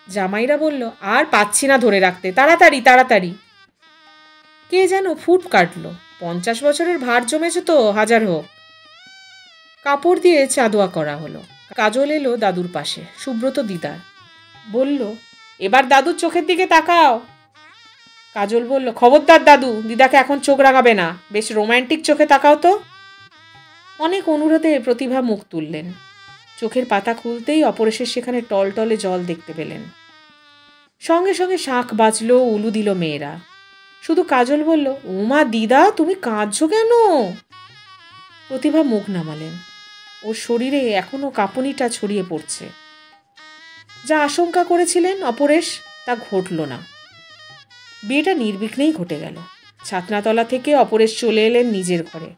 জামাইরা বলল, আর পাচ্ছি না ধরে রাখতে, তাড়াতাড়ি তাড়াতাড়ি। কে যেন ফুট কাটল, 50 বছরের ভার জমেছে তো, হাজার হোক। কাপড় দিয়ে চাঁদোয়া করা হলো। কাজল এলো দাদুর পাশে, সুব্রত দিদার। বলল, এবার দাদুর চোখের দিকে তাকাও। কাজল বলল, খবরদার দাদু, দিদাকে এখন চোখ রাঙাবে না, বেশ রোম্যান্টিক চোখে তাকাও তো। অনেক অনুরোধে প্রতিভা মুখ তুললেন। চোখের পাতা খুলতেই অপরেশের সেখানে টলটলে জল দেখতে পেলেন। সঙ্গে সঙ্গে শাঁখ বাজলো, উলু দিল মেয়েরা। শুধু কাজল বলল, ওমা দিদা, তুমি কাঁদছো কেন? প্রতিভা মুখ নামালেন। ওর শরীরে এখনো কাঁপুনিটা ছড়িয়ে পড়ছে। যা আশঙ্কা করেছিলেন অপরেশ, তা ঘটল না। বিয়েটা নির্বিঘ্নেই ঘটে গেল। ছাতনাতলা থেকে অপরেশ চলে এলেন নিজের ঘরে।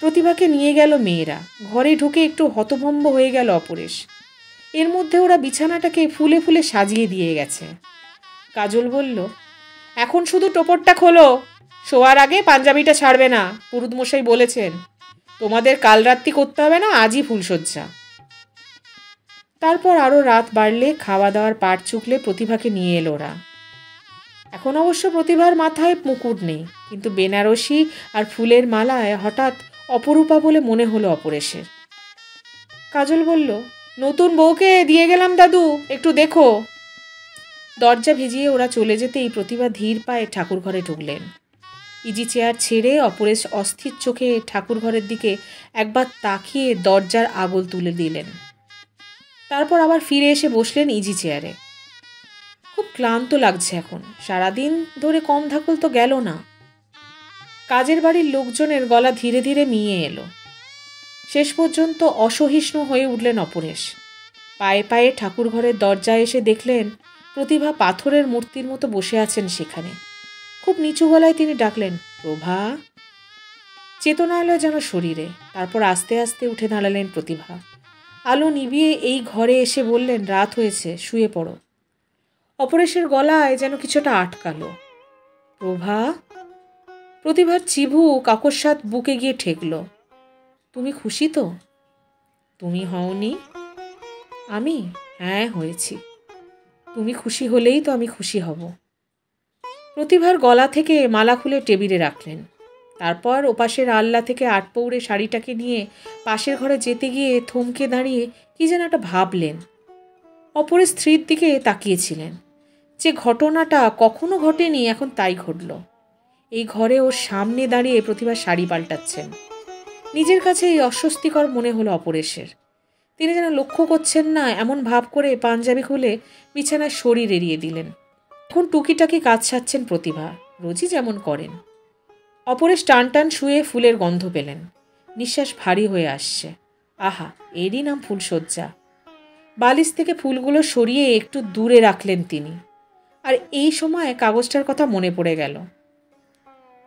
প্রতিভাকে নিয়ে গেল মেয়েরা। ঘরে ঢুকে একটু হতভম্ব হয়ে গেল অপরেশ। এর মধ্যে ওরা বিছানাটাকে ফুলে ফুলে সাজিয়ে দিয়ে গেছে। কাজল বলল, এখন শুধু টোপরটা খোলো, শোয়ার আগে পাঞ্জাবিটা ছাড়বে না, পুরুতমশাই বলেছেন। তোমাদের কাল রাত্রি করতে হবে না, আজই ফুলশয্যা। তারপর আরও রাত বাড়লে, খাওয়া দাওয়ার পাট চুকলে প্রতিভাকে নিয়ে এলো ওরা। এখন অবশ্য প্রতিভার মাথায় মুকুট নেই, কিন্তু বেনারসি আর ফুলের মালায় হঠাৎ অপরূপা বলে মনে হলো অপরেশের। কাজল বলল, নতুন বউকে দিয়ে গেলাম দাদু, একটু দেখো। দরজা ভেজিয়ে ওরা চলে যেতেই প্রতিভা ধীর পায়ে ঠাকুর ঘরে ঢুকলেন। ইজি চেয়ার ছেড়ে অপরেশ অস্থির চোখে ঠাকুর ঘরের দিকে একবার তাকিয়ে দরজার আগল তুলে দিলেন। তারপর আবার ফিরে এসে বসলেন ইজি চেয়ারে। খুব ক্লান্ত লাগছে এখন, সারাদিন ধরে কম ধাকল তো গেল না। কাজের বাড়ির লোকজনের গলা ধীরে ধীরে মিয়ে এলো। শেষ পর্যন্ত অসহিষ্ণু হয়ে উঠলেন অপরেশ। পায়ে পায়ে ঠাকুর ঘরের দরজায় এসে দেখলেন প্রতিভা পাথরের মূর্তির মতো বসে আছেন সেখানে। খুব নিচু গলায় তিনি ডাকলেন, প্রভা। চেতনা এলো যেন শরীরে। তারপর আস্তে আস্তে উঠে দাঁড়ালেন প্রতিভা। আলো নিভিয়ে এই ঘরে এসে বললেন, রাত হয়েছে, শুয়ে পড়ো। অপরেশের গলায় যেন কিছুটা আটকালো। প্রভা। প্রতিভার চিবু কাকস্মাৎ বুকে গিয়ে ঠেকল। তুমি খুশি তো? তুমি হওনি? আমি? হ্যাঁ, হয়েছি। তুমি খুশি হলেই তো আমি খুশি হব। প্রতিভার গলা থেকে মালা খুলে টেবিলে রাখলেন। তারপর ওপাশের আল্লা থেকে আটপৌড়ে শাড়িটাকে নিয়ে পাশের ঘরে যেতে গিয়ে থমকে দাঁড়িয়ে কি যেন একটা ভাবলেন। অপরের স্ত্রীর দিকে তাকিয়েছিলেন। যে ঘটনাটা কখনো ঘটেনি, এখন তাই ঘটল। এই ঘরে ওর সামনে দাঁড়িয়ে প্রতিভা শাড়ি পাল্টাচ্ছেন। নিজের কাছে এই অস্বস্তিকর মনে হলো অপরেশের। তিনি যেন লক্ষ্য করছেন না এমন ভাব করে পাঞ্জাবি খুলে বিছানায় শরীর এড়িয়ে দিলেন। এখন টুকিটাকি কাজ সারছেন প্রতিভা, রোজই যেমন করেন। অপরেশ টান টান শুয়ে ফুলের গন্ধ পেলেন। নিঃশ্বাস ভারী হয়ে আসছে। আহা, এরই নাম ফুলশয্যা। বালিশ থেকে ফুলগুলো সরিয়ে একটু দূরে রাখলেন তিনি। আর এই সময় কাগজটার কথা মনে পড়ে গেল।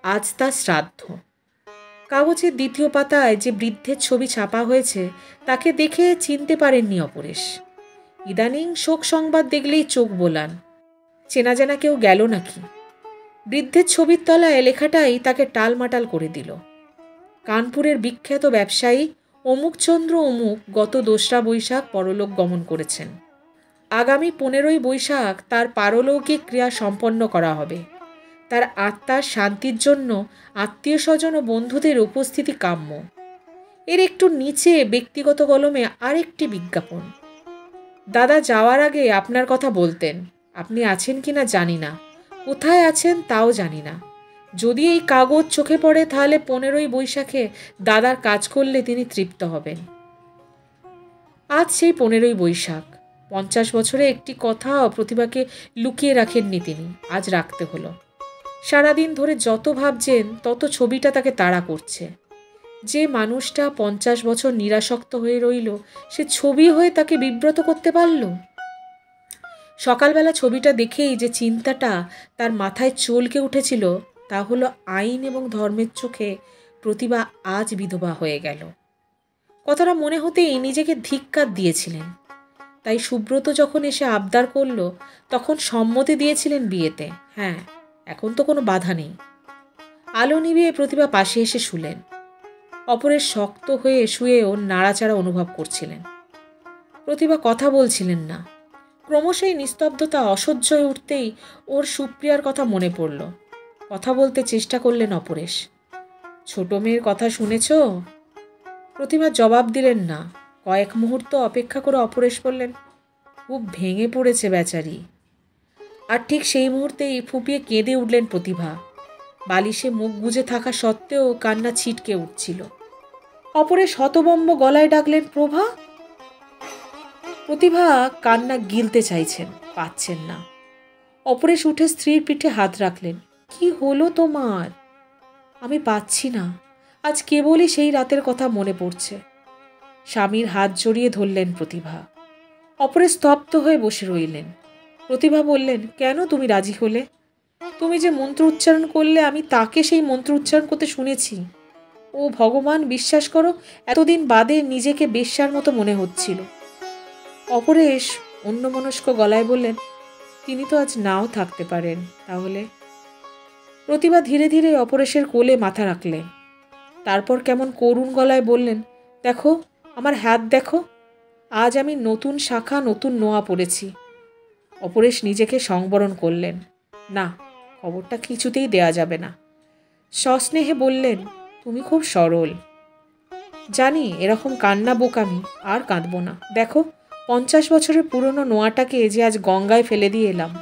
আজ তার শ্রাদ্ধ। কাগজের দ্বিতীয় পাতায় যে বৃদ্ধের ছবি ছাপা হয়েছে তাকে দেখে চিনতে পারেননি অপরেশ। ইদানিং শোক সংবাদ দেখলেই চোখ বোলান। চেনা জানা কেউ গেল নাকি? বৃদ্ধের ছবির তলায় লেখাটাই তাকে টালমাটাল করে দিল। কানপুরের বিখ্যাত ব্যবসায়ী অমুকচন্দ্র অমুক গত 2রা বৈশাখ পরলোক গমন করেছেন। আগামী 15ই বৈশাখ তার পারলৌকিক ক্রিয়া সম্পন্ন করা হবে। তার আত্মার শান্তির জন্য আত্মীয় স্বজন ও বন্ধুদের উপস্থিতি কাম্য। এর একটু নিচে ব্যক্তিগত কলমে আরেকটি বিজ্ঞাপন। দাদা যাওয়ার আগে আপনার কথা বলতেন। আপনি আছেন কিনা জানি না, কোথায় আছেন তাও জানি না। যদি এই কাগজ চোখে পড়ে তাহলে 15ই বৈশাখে দাদার কাজ করলে তিনি তৃপ্ত হবেন। আজ সেই 15ই বৈশাখ। 50 বছরে একটি কথাও প্রতিভাকে লুকিয়ে রাখেননি তিনি, আজ রাখতে হলো। সারাদিন ধরে যত ভাবছেন তত ছবিটা তাকে তাড়া করছে। যে মানুষটা 50 বছর নিরাসক্ত হয়ে রইল, সে ছবি হয়ে তাকে বিব্রত করতে পারল। সকালবেলা ছবিটা দেখেই যে চিন্তাটা তার মাথায় চলকে উঠেছিল, তা হলো আইন এবং ধর্মের চোখে প্রতিভা আজ বিধবা হয়ে গেল। কথাটা মনে হতেই নিজেকে ধিক্কার দিয়েছিলেন। তাই সুব্রত যখন এসে আবদার করল, তখন সম্মতি দিয়েছিলেন বিয়েতে। হ্যাঁ, এখন তো কোনো বাধা নেই। আলো নিভিয়ে প্রতিভা পাশে এসে শুলেন। অপরের শক্ত হয়ে শুয়েও নাড়াচাড়া অনুভব করছিলেন। প্রতিভা কথা বলছিলেন না। ক্রমশই নিস্তব্ধতা অসহ্য হয়ে উঠতেই ওর সুপ্রিয়ার কথা মনে পড়ল। কথা বলতে চেষ্টা করলেন অপরেশ। ছোট মেয়ের কথা শুনেছ? প্রতিভা জবাব দিলেন না। কয়েক মুহূর্ত অপেক্ষা করে অপরেশ বললেন, খুব ভেঙে পড়েছে বেচারি। আর ঠিক সেই মুহূর্তেই ফুপিয়ে কেঁদে উঠলেন প্রতিভা। বালিশে মুখ গুজে থাকা সত্ত্বেও কান্না ছিটকে উঠছিল। অপরেশ হতবম্ব গলায় ডাকলেন, প্রভা। প্রতিভা কান্না গিলতে চাইছেন, পাচ্ছেন না। অপরেশ উঠে স্ত্রীর পিঠে হাত রাখলেন। কি হলো তোমার? আমি পাচ্ছি না, আজ কেবলই সেই রাতের কথা মনে পড়ছে। স্বামীর হাত জড়িয়ে ধরলেন প্রতিভা। অপরেশ স্তব্ধ হয়ে বসে রইলেন। প্রতিভা বললেন, কেন তুমি রাজি হলে? তুমি যে মন্ত্র উচ্চারণ করলে, আমি তাকে সেই মন্ত্র উচ্চারণ করতে শুনেছি। ও ভগবান, বিশ্বাস করো, এতদিন বাদে নিজেকে বেশ্যার মতো মনে হচ্ছিল। অপরেশ অন্যমনস্ক গলায় বললেন, তিনি তো আজ নাও থাকতে পারেন। তাহলে? প্রতিভা ধীরে ধীরে অপরেশের কোলে মাথা রাখলেন। তারপর কেমন করুণ গলায় বললেন, দেখো, আমার হাত দেখো, আজ আমি নতুন শাখা, নতুন নোয়া পড়েছি। অপরেশ নিজেকে সংবরণ করলেন। না, খবরটা কিছুতেই দেয়া যাবে না। সস্নেহে বললেন, তুমি খুব সরল। জানি এরকম কান্না বোকামি, আর কাঁদব না। দেখো, 50 বছরের পুরনো নোয়াটাকে যে আজ গঙ্গায় ফেলে দিয়ে এলাম।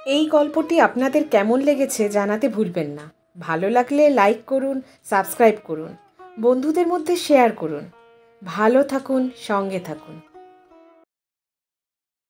এই গল্পটি আপনাদের কেমন লেগেছে জানাতে ভুলবেন না। ভালো লাগলে লাইক করুন, সাবস্ক্রাইব করুন, বন্ধুদের মধ্যে শেয়ার করুন। ভালো থাকুন, সঙ্গে থাকুন।